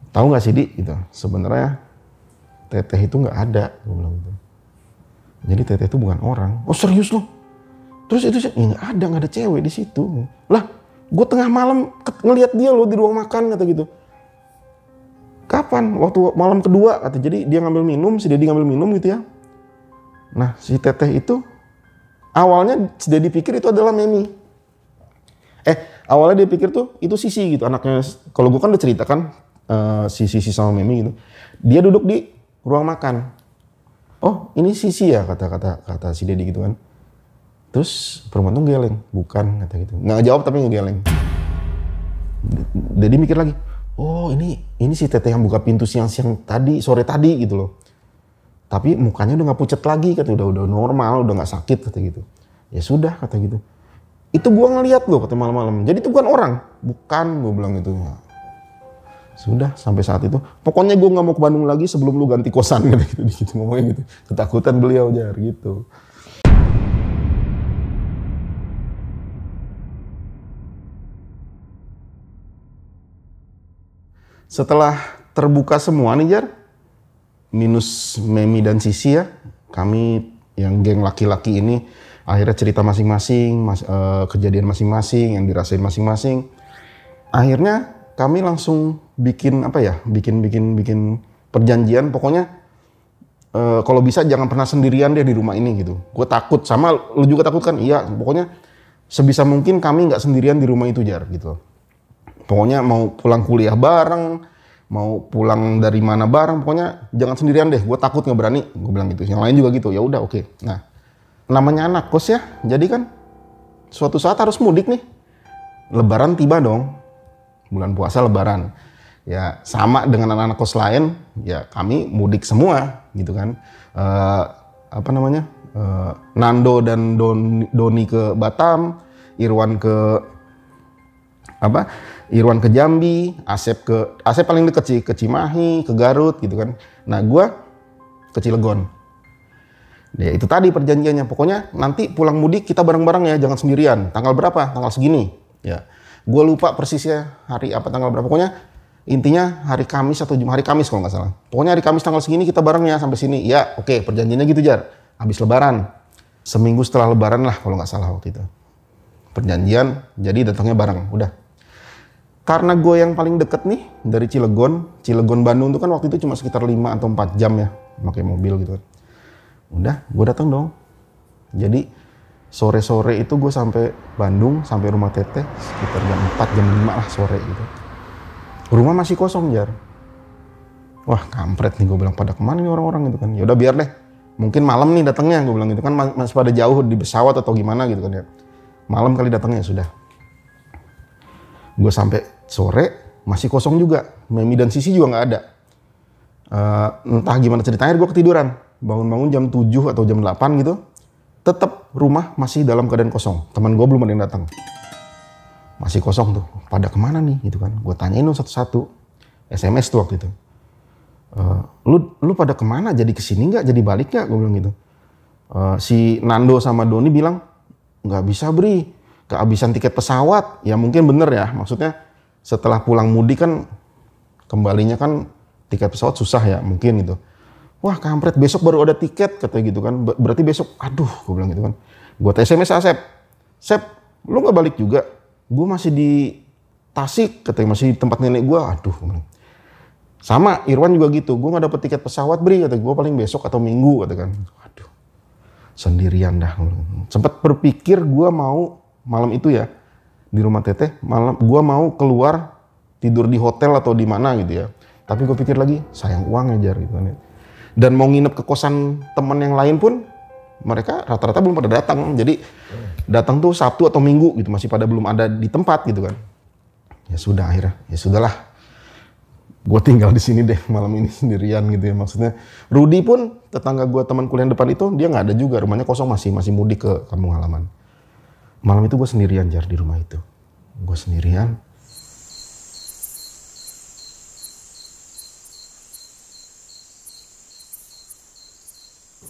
Tahu gak sih, Di? Gitu. Sebenarnya Teteh itu nggak ada, gue bilang gitu. Jadi Teteh itu bukan orang. Oh serius loh? Terus itu sih nggak ada cewek di situ. Lah, gue tengah malam ngelihat dia loh di ruang makan kata gitu. Kapan? Waktu malam kedua kata. Jadi dia ngambil minum, si Dedi ngambil minum gitu ya. Nah si Teteh itu awalnya si Dedi pikir itu adalah Memi. Awalnya dia pikir tuh itu Sisi gitu anaknya. Kalau gue kan udah ceritakan si Sisi sama Memi gitu. Dia duduk di ruang makan. Oh, ini Sisi ya kata si Dedi gitu kan. Terus perempuan tuh geleng, bukan kata gitu. Nggak jawab tapi ngegeleng. Dedi mikir lagi, oh ini si Teteh yang buka pintu siang-siang tadi, sore tadi gitu loh. Tapi mukanya udah nggak pucat lagi kata, udah normal, udah nggak sakit kata gitu. Ya sudah kata gitu. Itu gua ngeliat loh kata malam-malam. Jadi itu bukan orang, bukan gua bilang gitu. Sudah sampai saat itu, pokoknya gue nggak mau ke Bandung lagi sebelum lu ganti kosan gitu ngomongnya gitu. Ketakutan beliau Jar gitu. Setelah terbuka semua nih Jar, minus Memi dan Sisi ya, kami yang geng laki-laki ini akhirnya cerita masing-masing, kejadian masing-masing, yang dirasain masing-masing. Akhirnya kami langsung bikin perjanjian. Pokoknya kalau bisa jangan pernah sendirian deh di rumah ini gitu. Gue takut, sama lu juga takut kan? Iya, pokoknya sebisa mungkin kami nggak sendirian di rumah itu Jar gitu. Pokoknya mau pulang kuliah bareng, mau pulang dari mana bareng, pokoknya jangan sendirian deh. Gue takut nggak berani, gue bilang gitu. Yang lain juga gitu. Ya udah oke. Nah, namanya anak kos ya, jadi kan suatu saat harus mudik nih. Lebaran tiba dong. Bulan puasa Lebaran. Ya sama dengan anak-anak kos lain, ya kami mudik semua gitu kan. Nando dan Doni ke Batam, Irwan ke Jambi, Asep paling deket sih ke Cimahi, ke Garut gitu kan. Nah gua ke Cilegon. Ya itu tadi perjanjiannya. Pokoknya nanti pulang mudik kita bareng-bareng ya, jangan sendirian. Tanggal berapa? Tanggal segini. Ya. Gue lupa persisnya hari apa tanggal berapa. Pokoknya intinya hari Kamis atau hari Kamis kalau nggak salah. Pokoknya hari Kamis tanggal segini kita bareng ya sampai sini. Ya oke, perjanjiannya gitu Jar. Habis Lebaran. Seminggu setelah Lebaran lah kalau nggak salah waktu itu. Perjanjian, jadi datangnya bareng. Udah. Karena gue yang paling deket nih dari Cilegon Bandung itu kan waktu itu cuma sekitar 5 atau 4 jam ya. Pakai mobil gitu kan. Udah, gue datang dong. Jadi sore-sore itu gue sampai Bandung, sampai rumah Teteh sekitar jam 4, jam 5 lah sore gitu. Rumah masih kosong Jar. Wah kampret nih gue bilang, pada kemana nih orang-orang gitu kan. Ya udah biar deh, mungkin malam nih datangnya gue bilang gitu kan, masih pada jauh di pesawat atau gimana gitu kan ya. Malam kali datangnya sudah. Gue sampai sore masih kosong juga. Memi dan Sisi juga nggak ada. Entah gimana ceritanya gue ketiduran. Bangun-bangun jam 7 atau jam 8 gitu. Tetap rumah masih dalam keadaan kosong. Teman gue belum ada yang datang. Masih kosong tuh. Pada kemana nih gitu kan. Gue tanyain dong satu-satu. SMS tuh waktu itu. Lu pada kemana? Jadi kesini nggak? Jadi balik nggak? Gue bilang gitu. Si Nando sama Doni bilang, nggak bisa Bri. Kehabisan tiket pesawat. Ya mungkin bener ya. Maksudnya setelah pulang mudik kan kembalinya kan tiket pesawat susah ya. Mungkin gitu. Wah kampret, besok baru ada tiket katanya gitu kan. Berarti besok, aduh gue bilang gitu kan. Gue SMS Asep. Sep, lu gak balik juga? Gue masih di Tasik katanya, masih di tempat nenek gue. Aduh, sama Irwan juga gitu. Gue gak dapet tiket pesawat Bri, kata gue paling besok atau minggu kata kan. Aduh, sendirian dah. Sempet berpikir gue mau malam itu ya di rumah Teteh, malam gue mau keluar tidur di hotel atau di mana gitu ya. Tapi gue pikir lagi sayang uang aja gitu kan. Dan mau nginep ke kosan teman yang lain pun mereka rata-rata belum pada datang. Jadi datang tuh Sabtu atau Minggu gitu, masih pada belum ada di tempat gitu kan. Ya sudah, akhirnya ya sudahlah. Gue tinggal di sini deh malam ini sendirian gitu ya. Maksudnya Rudy pun tetangga gue, teman kuliah depan itu, dia nggak ada juga, rumahnya kosong, masih mudik ke kampung halaman. Malam itu gue sendirian Jar di rumah itu. Gue sendirian.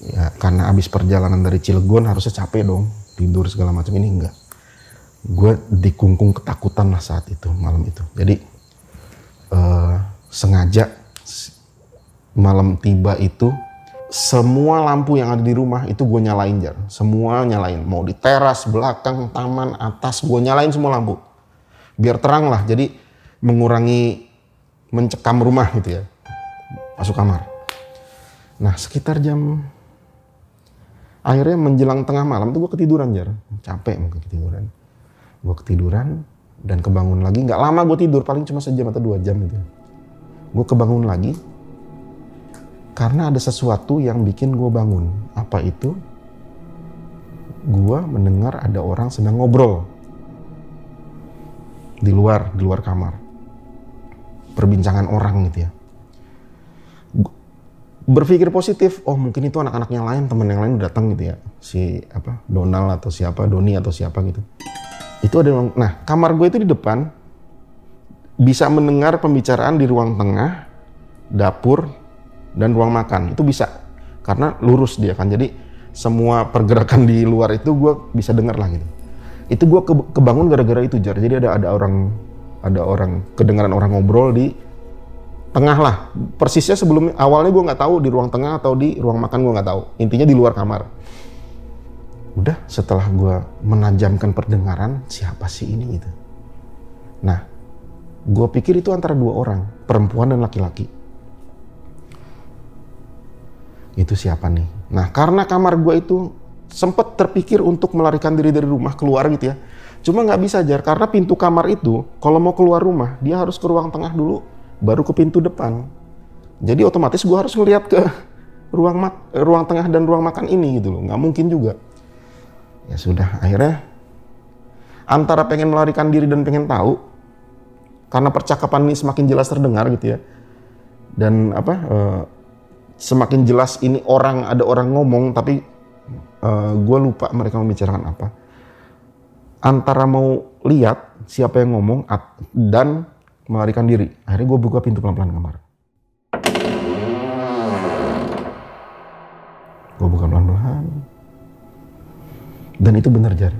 Ya karena abis perjalanan dari Cilegon harusnya capek dong, tidur segala macam, ini enggak. Gue dikungkung ketakutan lah saat itu, malam itu. Jadi sengaja malam tiba itu semua lampu yang ada di rumah itu gue nyalain Jar. Semua nyalain, mau di teras, belakang, taman, atas, gue nyalain semua lampu. Biar terang lah, jadi mengurangi mencekam rumah gitu ya. Masuk kamar. Nah sekitar jam akhirnya menjelang tengah malam tuh gue ketiduran Jar. Capek mungkin ketiduran. Gue ketiduran dan kebangun lagi. Nggak lama gue tidur, paling cuma sejam atau 2 jam gitu. Gue kebangun lagi karena ada sesuatu yang bikin gue bangun. Apa itu? Gue mendengar ada orang sedang ngobrol di luar kamar. Perbincangan orang gitu ya. Berpikir positif, oh mungkin itu anak-anak yang lain, teman yang lain udah datang gitu ya. Si Donald atau siapa, Doni atau siapa gitu. Itu ada orang. Nah, kamar gue itu di depan, bisa mendengar pembicaraan di ruang tengah, dapur, dan ruang makan. Itu bisa, karena lurus dia kan. Jadi semua pergerakan di luar itu gue bisa dengar lah gitu. Itu gue kebangun gara-gara itu Jar. Jadi ada orang kedengaran orang ngobrol di tengah lah. Persisnya sebelumnya, awalnya gue nggak tahu di ruang tengah atau di ruang makan, gue nggak tahu. Intinya di luar kamar. Udah, setelah gue menajamkan pendengaran, siapa sih ini gitu. Nah, gue pikir itu antara 2 orang, perempuan dan laki-laki. Itu siapa nih? Nah, karena kamar gue itu sempet terpikir untuk melarikan diri dari rumah, keluar gitu ya. Cuma nggak bisa Jar, karena pintu kamar itu, kalau mau keluar rumah, dia harus ke ruang tengah dulu, baru ke pintu depan. Jadi otomatis gue harus ngeliat ke ruang tengah dan ruang makan ini gitu loh. Nggak mungkin juga. Ya sudah, akhirnya antara pengen melarikan diri dan pengen tahu, karena percakapan ini semakin jelas terdengar gitu ya. Dan semakin jelas ini ada orang ngomong, tapi gue lupa mereka membicarakan apa. Antara mau lihat siapa yang ngomong dan melarikan diri. Akhirnya gue buka pintu pelan-pelan kamar. Gue buka pelan-pelan. Dan itu benar Jar.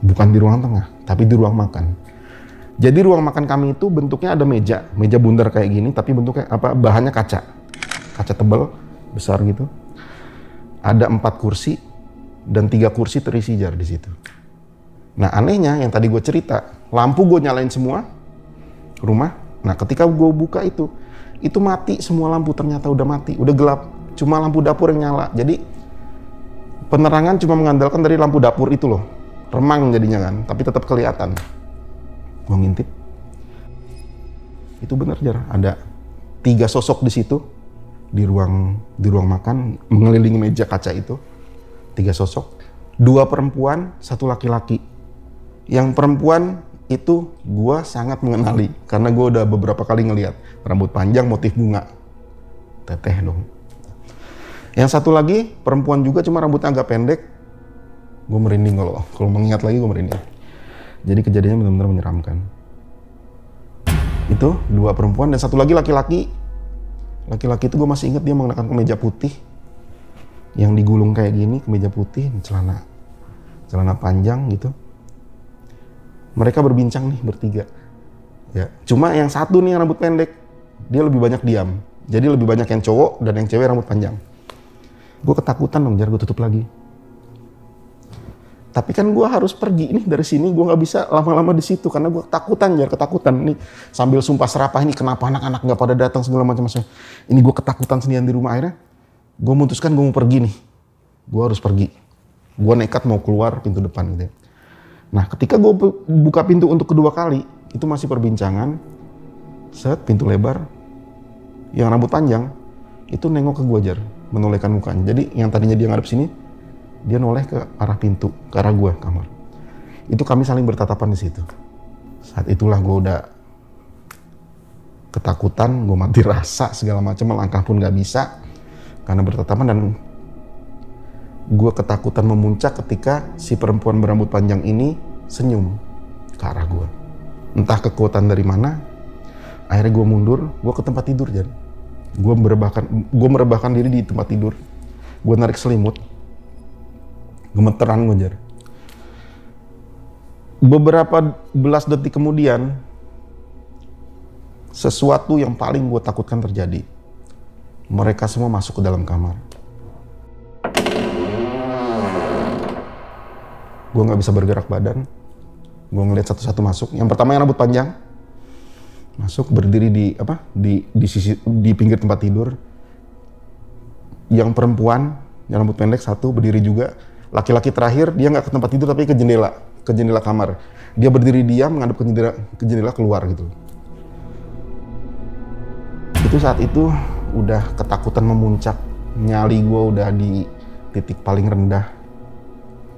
Bukan di ruang tengah, tapi di ruang makan. Jadi ruang makan kami itu bentuknya ada meja bundar kayak gini, tapi bentuknya bahannya kaca tebal, besar gitu. Ada 4 kursi dan 3 kursi terisi Jar di situ. Nah anehnya yang tadi gue cerita, lampu gue nyalain semua rumah. Nah ketika gue buka itu mati semua lampu, ternyata udah mati, udah gelap. Cuma lampu dapur yang nyala. Jadi penerangan cuma mengandalkan dari lampu dapur itu loh. Remang jadinya kan, tapi tetap kelihatan. Gue ngintip. Itu benar Jar, ada 3 sosok di situ di ruang makan mengelilingi meja kaca itu. 3 sosok, 2 perempuan, 1 laki-laki. Yang perempuan itu gue sangat mengenali karena gue udah beberapa kali ngeliat rambut panjang motif bunga, teteh dong. Yang satu lagi perempuan juga, cuma rambutnya agak pendek. Gue merinding kalau mengingat lagi, gue merinding. Jadi kejadiannya benar-benar menyeramkan. Itu 2 perempuan dan 1 lagi laki-laki. Laki-laki itu gue masih ingat dia mengenakan kemeja putih yang digulung kayak gini, kemeja putih, celana panjang gitu. Mereka berbincang nih bertiga. Ya, cuma yang satu nih yang rambut pendek, dia lebih banyak diam. Jadi lebih banyak yang cowok dan yang cewek rambut panjang. Gue ketakutan dong Jar, gue tutup lagi. Tapi kan gue harus pergi nih dari sini, gue nggak bisa lama-lama di situ karena gue ketakutan Jar, ketakutan nih. Sambil sumpah serapah ini kenapa anak-anak nggak pada datang segala macam-macam. Ini gue ketakutan sendirian di rumah. Akhirnya gue memutuskan gue mau pergi nih. Gue harus pergi. Gue nekat mau keluar pintu depan gitu ya. Nah ketika gue buka pintu untuk kedua kali, itu masih perbincangan. Set, pintu lebar. Yang rambut panjang, itu nengok ke gue Jar. menolehkan mukanya. Jadi yang tadinya dia ngadep sini, dia noleh ke arah pintu, ke arah gua kamar. Itu kami saling bertatapan di situ. Saat itulah gue udah ketakutan, gue mati rasa segala macam, melangkah pun nggak bisa karena bertatapan, dan gue ketakutan memuncak ketika si perempuan berambut panjang ini senyum ke arah gue. Entah kekuatan dari mana, akhirnya gue mundur, gue ke tempat tidur, Jan. Gue merebahkan diri di tempat tidur. Gue narik selimut, gemeteran gue, Jar. Beberapa belas detik kemudian, sesuatu yang paling gue takutkan terjadi. Mereka semua masuk ke dalam kamar. Gue nggak bisa bergerak badan. Gue ngeliat satu-satu masuk. Yang pertama yang rambut panjang masuk, berdiri di pinggir tempat tidur. Yang perempuan yang rambut pendek satu berdiri juga. Laki-laki terakhir dia nggak ke tempat tidur tapi ke jendela kamar. Dia berdiri diam menghadap ke jendela keluar gitu. Itu saat itu udah ketakutan memuncak, nyali gue udah di titik paling rendah.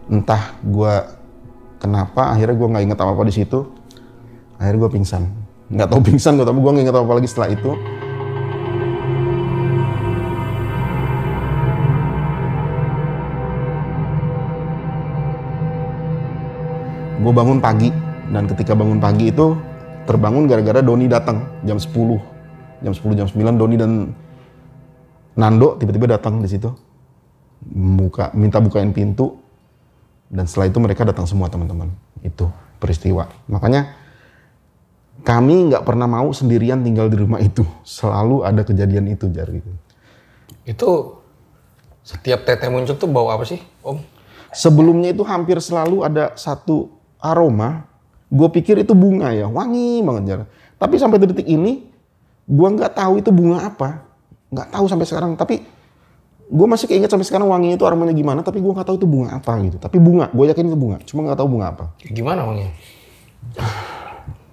Entah gue kenapa, akhirnya gue nggak inget apa-apa di situ. Akhirnya gue pingsan. Nggak tahu pingsan gue, tapi gue nggak inget apa-apa lagi setelah itu. Gue bangun pagi, dan ketika bangun pagi itu terbangun gara-gara Doni datang jam 10, jam 9 Doni dan Nando tiba-tiba datang di situ, minta bukain pintu, dan setelah itu mereka datang semua teman-teman. Itu peristiwa. Makanya kami nggak pernah mau sendirian tinggal di rumah itu, selalu ada kejadian itu, Jar, gitu. Itu setiap teteh muncul tuh bau apa sih, Om? Sebelumnya itu hampir selalu ada satu aroma, gue pikir itu bunga ya, wangi banget, Jar. Tapi sampai detik ini, gue nggak tahu itu bunga apa, nggak tahu sampai sekarang. Tapi gue masih keinget sampai sekarang wanginya itu aromanya gimana, tapi gue nggak tahu itu bunga apa gitu. Tapi bunga, gue yakin itu bunga, cuma nggak tahu bunga apa. Gimana wanginya?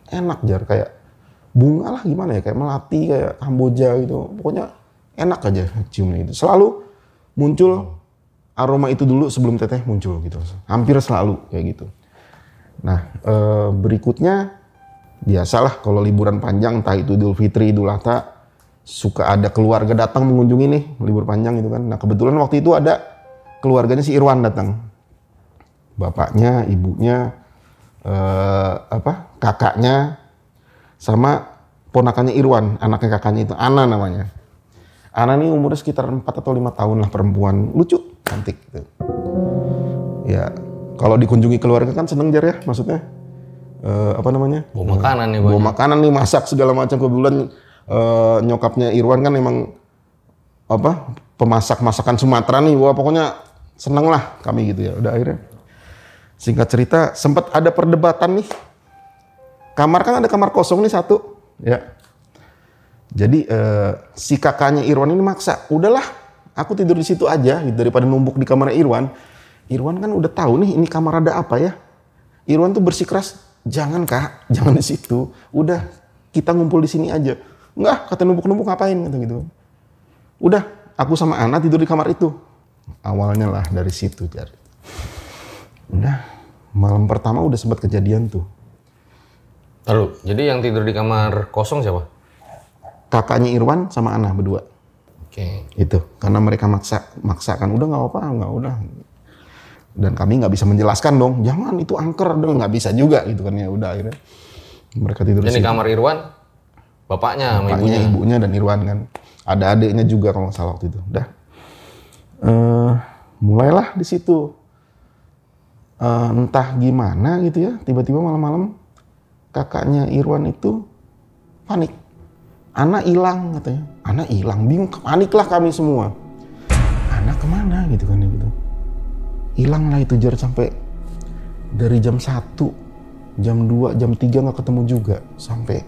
Enak, Jar, kayak bunga lah, gimana ya, kayak melati, kayak Kamboja gitu. Pokoknya enak aja ciumnya itu. Selalu muncul aroma itu dulu sebelum teteh muncul gitu, hampir selalu kayak gitu. Nah, berikutnya biasalah kalau liburan panjang, entah itu Idul Fitri, Idul Adha, suka ada keluarga datang mengunjungi nih, libur panjang gitu kan. Nah, kebetulan waktu itu ada keluarganya si Irwan datang. Bapaknya, ibunya, kakaknya, sama ponakannya Irwan, anaknya kakaknya itu, Ana namanya. Ana ini umurnya sekitar 4 atau 5 tahun lah, perempuan, lucu, cantik gitu. Ya, kalau dikunjungi keluarga kan seneng, Jar, ya, maksudnya Bawa makanan nih, bawa makanan nih, masak segala macam. Kebetulan nyokapnya Irwan kan emang pemasak masakan Sumatera nih. Wah, pokoknya seneng lah kami gitu ya. Udah akhirnya singkat cerita sempat ada perdebatan nih. Kamar kan ada kamar kosong nih satu ya. Jadi si kakaknya Irwan ini maksa, udahlah aku tidur di situ aja gitu, daripada numpuk di kamar Irwan. Irwan kan udah tahu nih ini kamar ada apa ya. Irwan tuh bersikeras, jangan Kak, jangan di situ. Udah, kita ngumpul di sini aja. Enggak, kata numpuk-numpuk ngapain kata gitu. Udah, aku sama Ana tidur di kamar itu. Awalnya lah dari situ, Jar. Udah, malam pertama udah sempat kejadian tuh. Lalu, jadi yang tidur di kamar kosong siapa? Kakaknya Irwan sama Ana berdua. Oke. Itu, karena mereka maksakan. Udah nggak apa-apa, nggak udah. Dan kami nggak bisa menjelaskan dong, jangan itu angker, dong nggak bisa juga gitu kan ya. Udah akhirnya mereka tidur di Jadi kamar Irwan, bapaknya sama ibunya dan Irwan kan. Ada adiknya juga kalau nggak salah waktu itu. Udah, mulailah di situ. Entah gimana gitu ya, tiba-tiba malam-malam kakaknya Irwan itu panik. Ana hilang katanya. Ana hilang, bingung, paniklah kami semua. Ana kemana gitu kan gitu. Hilang lah itu, Jar, sampai dari jam 1, jam 2, jam 3 nggak ketemu juga. Sampai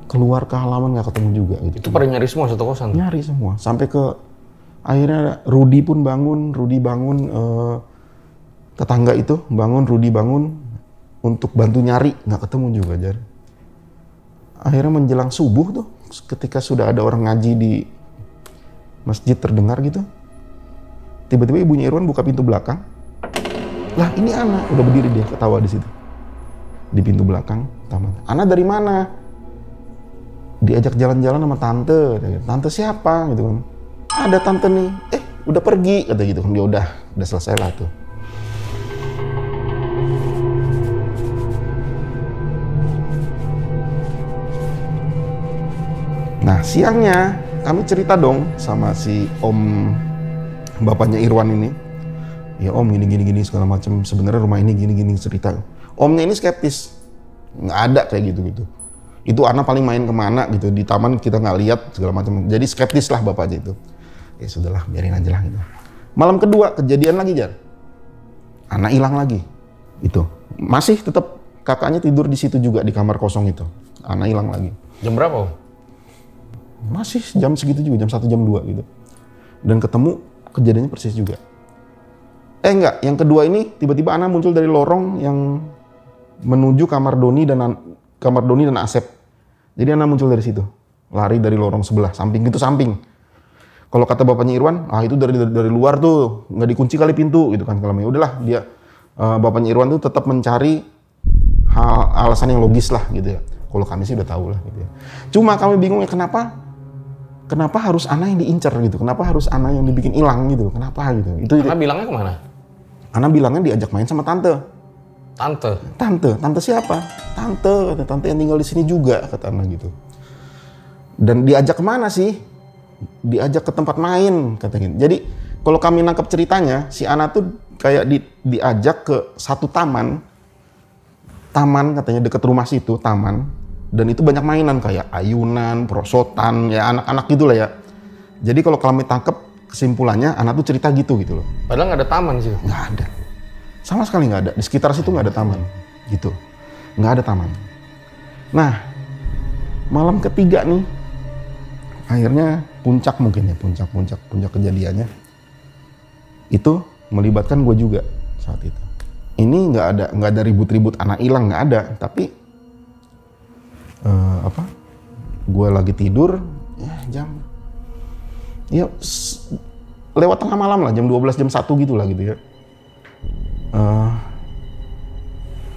keluar ke halaman nggak ketemu juga gitu. Itu pada nyari semua satu kosan? Nyari semua. Sampai ke akhirnya Rudi pun bangun. Tetangga itu bangun, Rudi bangun untuk bantu nyari. Nggak ketemu juga, Jar. Akhirnya menjelang subuh tuh, ketika sudah ada orang ngaji di masjid terdengar gitu. Tiba-tiba ibunya Irwan buka pintu belakang. Lah ini Ana, udah berdiri dia ketawa di situ. Di pintu belakang taman. Ana dari mana? Diajak jalan-jalan sama tante. Tante siapa gitu kan? Ada tante nih. Udah pergi kata gitu kan. Dia udah selesai lah tuh. Nah siangnya kami cerita dong sama si om bapaknya Irwan ini. Ya om gini segala macam. Sebenarnya rumah ini gini cerita. Omnya ini skeptis. Nggak ada kayak gitu. Itu Ana paling main kemana gitu. Di taman kita nggak lihat segala macam. Jadi skeptis lah bapaknya itu. Ya sudahlah biarin aja lah gitu. Malam kedua kejadian lagi Jar. Ana hilang lagi. Itu. Masih tetap kakaknya tidur di situ juga di kamar kosong itu. Ana hilang lagi. Jam berapa om? Masih jam segitu juga, jam 1 jam 2 gitu. Dan ketemu kejadiannya persis juga. Enggak, yang kedua ini tiba-tiba Ana muncul dari lorong yang menuju kamar Doni dan Asep. Jadi Ana muncul dari situ. Lari dari lorong sebelah, samping itu samping. Kalau kata bapaknya Irwan, itu dari luar tuh, nggak dikunci kali pintu gitu kan. Kalau udahlah dia bapaknya Irwan tuh tetap mencari alasan yang logis lah gitu ya. Kalau kami sih udah tahu lah gitu ya. Cuma kami bingung ya kenapa harus Ana yang diincar gitu? Kenapa harus Ana yang dibikin hilang gitu? Kenapa gitu? Ana bilangnya kemana? Ana bilangnya diajak main sama tante. Tante siapa? Tante yang tinggal di sini juga kata Ana gitu. Dan diajak kemana sih? Diajak ke tempat main katanya. Jadi kalau kami nangkep ceritanya, si Ana tuh kayak diajak ke satu taman katanya deket rumah situ, taman. Dan itu banyak mainan kayak ayunan, perosotan, ya anak-anak gitu lah ya. Jadi kalau kami tangkep kesimpulannya, anak tuh cerita gitu loh. Padahal nggak ada taman sih. Nggak ada. Sama sekali nggak ada. Di sekitar situ nggak ada taman. Gitu. Nggak ada taman. Nah, malam ketiga nih, akhirnya puncak mungkin ya, puncak kejadiannya. Itu melibatkan gue juga saat itu. Ini nggak ada ribut-ribut anak hilang, nggak ada. Tapi gue lagi tidur lewat tengah malam lah, jam 12 jam 1 gitu lah gitu ya.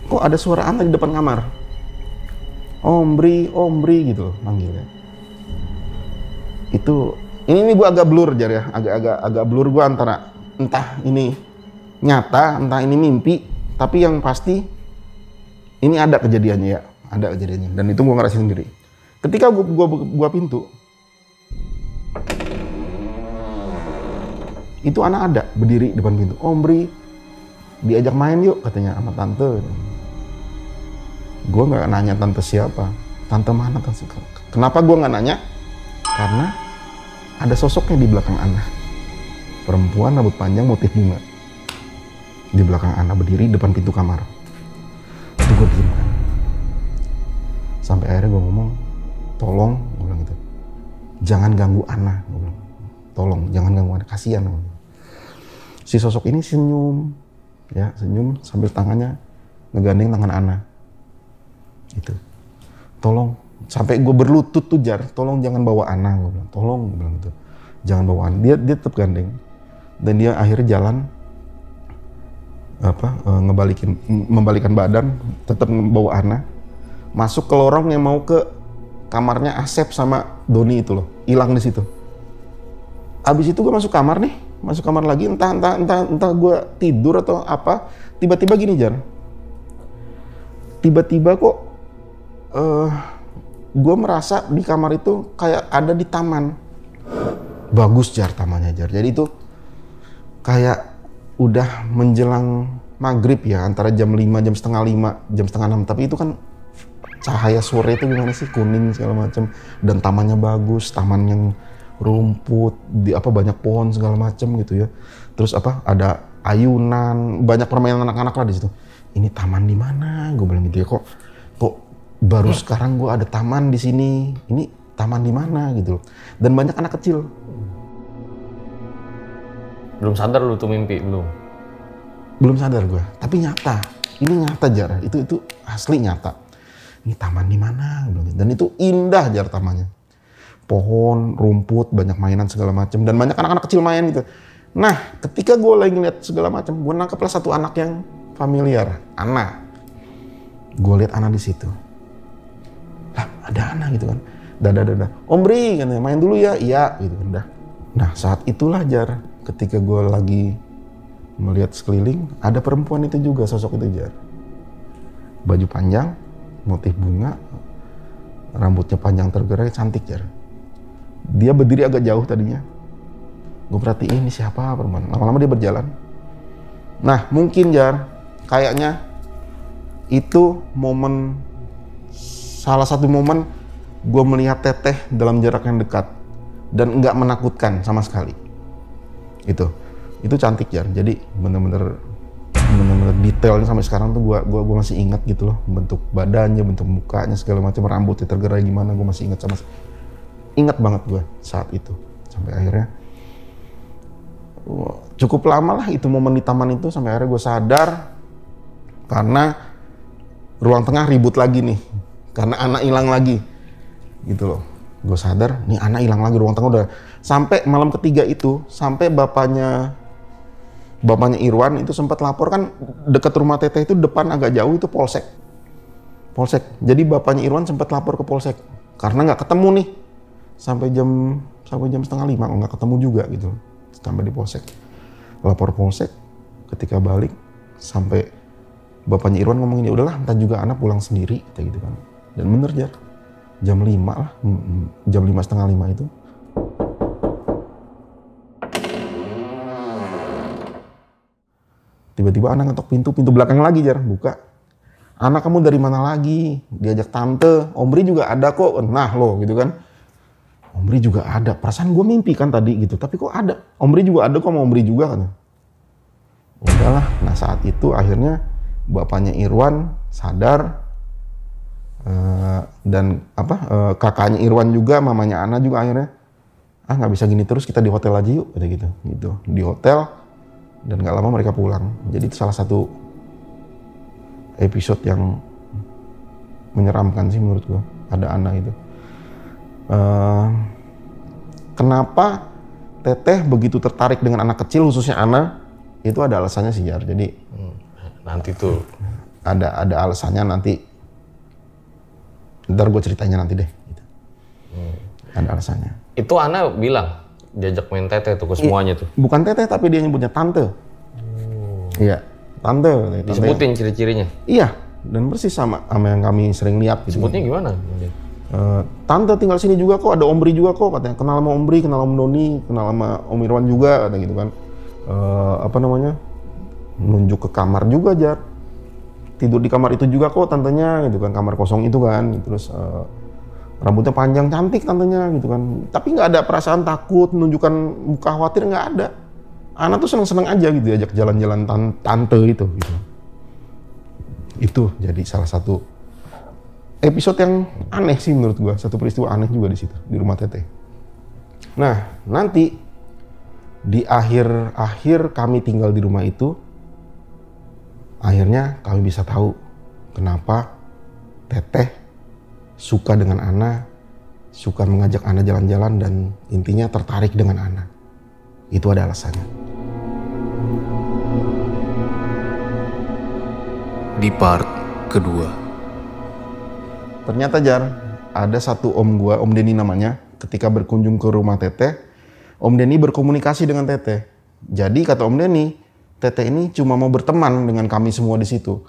Kok ada suara Ana di depan kamar, Ombri gitu loh manggilnya. Itu ini gue agak blur Jar ya, agak blur gue antara entah ini nyata entah ini mimpi, tapi yang pasti ini ada kejadiannya ya. Ada kejadiannya, dan itu gue ngerasain sendiri. Ketika gue pintu, itu anak ada berdiri depan pintu. Ombri, diajak main yuk katanya sama tante. Gue nggak nanya tante siapa, tante mana tante. Kenapa gue nggak nanya? Karena ada sosoknya di belakang Ana. Perempuan rambut panjang motif bunga. Di belakang Ana berdiri depan pintu kamar. Itu gue diem kan. Sampai akhirnya gue ngomong, tolong, gue bilang gitu, jangan ganggu Ana, gue bilang, tolong, jangan ganggu Ana, kasihan. Si sosok ini senyum sambil tangannya ngegandeng tangan Ana, gitu, tolong, sampai gue berlutut tuh Jar, tolong jangan bawa Ana, gue bilang, tolong, gue bilang gitu, jangan bawa Ana, dia tetap gandeng, dan dia akhirnya jalan, membalikan badan, tetap membawa Ana. Masuk ke lorong yang mau ke kamarnya Asep sama Doni itu loh, hilang di situ. Abis itu gue masuk kamar lagi, entah gue tidur atau apa, tiba-tiba gini Jar. Tiba-tiba kok gue merasa di kamar itu kayak ada di taman. Bagus Jar tamannya Jar. Jadi itu kayak udah menjelang maghrib ya, antara jam 5, jam setengah 5, jam setengah 6, tapi itu kan cahaya sore itu gimana sih, kuning segala macam, dan tamannya bagus, taman yang rumput banyak pohon segala macam gitu ya. Terus ada ayunan, banyak permainan anak-anak lah di situ. Ini taman di mana? Gue bilang gitu ya, kok baru sekarang gue ada taman di sini. Ini taman di mana gitu loh. Dan banyak anak kecil. Belum sadar lu tuh mimpi belum? Belum sadar gue, tapi nyata. Ini nyata Jar, itu asli nyata. Ini taman di mana? Dan itu indah Jar tamannya. Pohon, rumput, banyak mainan segala macam, dan banyak anak-anak kecil main gitu. Nah, ketika gue lagi ngeliat segala macam, gue nangkeplah satu anak yang familiar, Ana. Gue lihat Ana di situ. Lah, ada Ana gitu kan. Dadah. Om Bri, katanya, main dulu ya. Iya, gitu kan. Dah. Nah, saat itulah Jar, ketika gue lagi melihat sekeliling, ada perempuan itu juga, sosok itu Jar. Baju panjang, motif bunga, rambutnya panjang tergerai, cantik Jar. Dia berdiri agak jauh tadinya. Gue perhatiin ini siapa perempuan. Lama-lama dia berjalan. Nah, mungkin Jar, kayaknya itu salah satu momen gue melihat Teteh dalam jarak yang dekat dan nggak menakutkan sama sekali. Itu cantik Jar. Jadi bener-bener detailnya sampai sekarang tuh gue masih ingat gitu loh, bentuk badannya, bentuk mukanya, segala macam, rambutnya tergerai gimana, gue masih ingat banget gue saat itu. Sampai akhirnya cukup lama lah itu momen di taman itu, sampai akhirnya gue sadar karena ruang tengah ribut lagi nih karena anak hilang lagi gitu loh. Gue sadar nih anak hilang lagi, ruang tengah udah sampai malam ketiga itu, sampai bapaknya Irwan itu sempat lapor kan, dekat rumah Teteh itu depan agak jauh itu polsek. Jadi bapaknya Irwan sempat lapor ke polsek karena nggak ketemu nih sampai jam 4:30 nggak ketemu juga gitu. Sampai di polsek, lapor polsek, ketika balik sampai bapaknya Irwan ngomongin ya udahlah entar juga anak pulang sendiri kayak gitu kan. Dan bener Jar, jam 5 lah, jam 4:30 itu tiba-tiba anak ngetok pintu belakang lagi Jar, buka. Anak kamu dari mana lagi? Diajak tante, Om Bri juga ada kok. Nah lo gitu kan. Om Bri juga ada, perasaan gue mimpi kan tadi gitu, tapi kok ada? Om Bri juga ada kok, mau Om Bri juga kan? Udahlah, nah saat itu akhirnya bapaknya Irwan sadar, dan kakaknya Irwan juga, mamanya Ana juga akhirnya, nggak bisa gini terus, kita di hotel aja yuk, gitu. Di hotel, dan nggak lama mereka pulang. Jadi itu salah satu episode yang menyeramkan sih menurut gue, ada Ana itu. Kenapa Teteh begitu tertarik dengan anak kecil, khususnya Ana, itu ada alasannya sih Jar. Jadi nanti tuh ada alasannya, nanti ntar gue ceritanya nanti deh gitu. Ada alasannya. Itu Ana bilang diajak main Teteh tuh ke semuanya tuh. Bukan Teteh, tapi dia nyebutnya tante. Iya, tante. Disebutin ciri-cirinya. Iya, dan persis sama yang kami sering lihat gitu. Sebutnya gimana? Tante tinggal sini juga kok, ada Om Bri juga kok, katanya. Kenal sama Om Bri, kenal Om Doni, kenal sama Om Irwan juga, katanya gitu kan. Nunjuk ke kamar juga Jar. Tidur di kamar itu juga kok tantenya gitu kan, kamar kosong itu kan. Terus rambutnya panjang, cantik tantenya gitu kan. Tapi nggak ada perasaan takut, menunjukkan muka khawatir, nggak ada. Ana tuh seneng-seneng aja gitu, ajak jalan-jalan tante itu gitu. Itu jadi salah satu episode yang aneh sih menurut gua, satu peristiwa aneh juga di situ, di rumah Teteh. Nah, nanti di akhir kami tinggal di rumah itu, akhirnya kami bisa tahu kenapa Teteh suka dengan Ana, suka mengajak Ana jalan-jalan, dan intinya tertarik dengan Ana. Itu ada alasannya. Di part kedua. Ternyata Jar, ada satu om gua, Om Denny namanya, ketika berkunjung ke rumah Teteh, Om Denny berkomunikasi dengan Teteh. Jadi kata Om Denny, Teteh ini cuma mau berteman dengan kami semua di situ.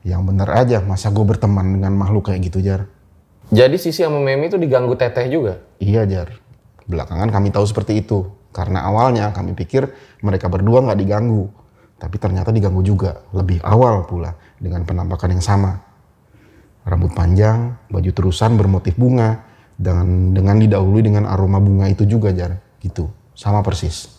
Yang bener aja, masa gue berteman dengan makhluk kayak gitu Jar. Jadi Sisi sama Memi itu diganggu Teteh juga? Iya Jar, belakangan kami tahu seperti itu. Karena awalnya kami pikir mereka berdua nggak diganggu. Tapi ternyata diganggu juga, lebih awal pula, dengan penampakan yang sama. Rambut panjang, baju terusan bermotif bunga, dengan didahului dengan aroma bunga itu juga Jar, gitu, sama persis.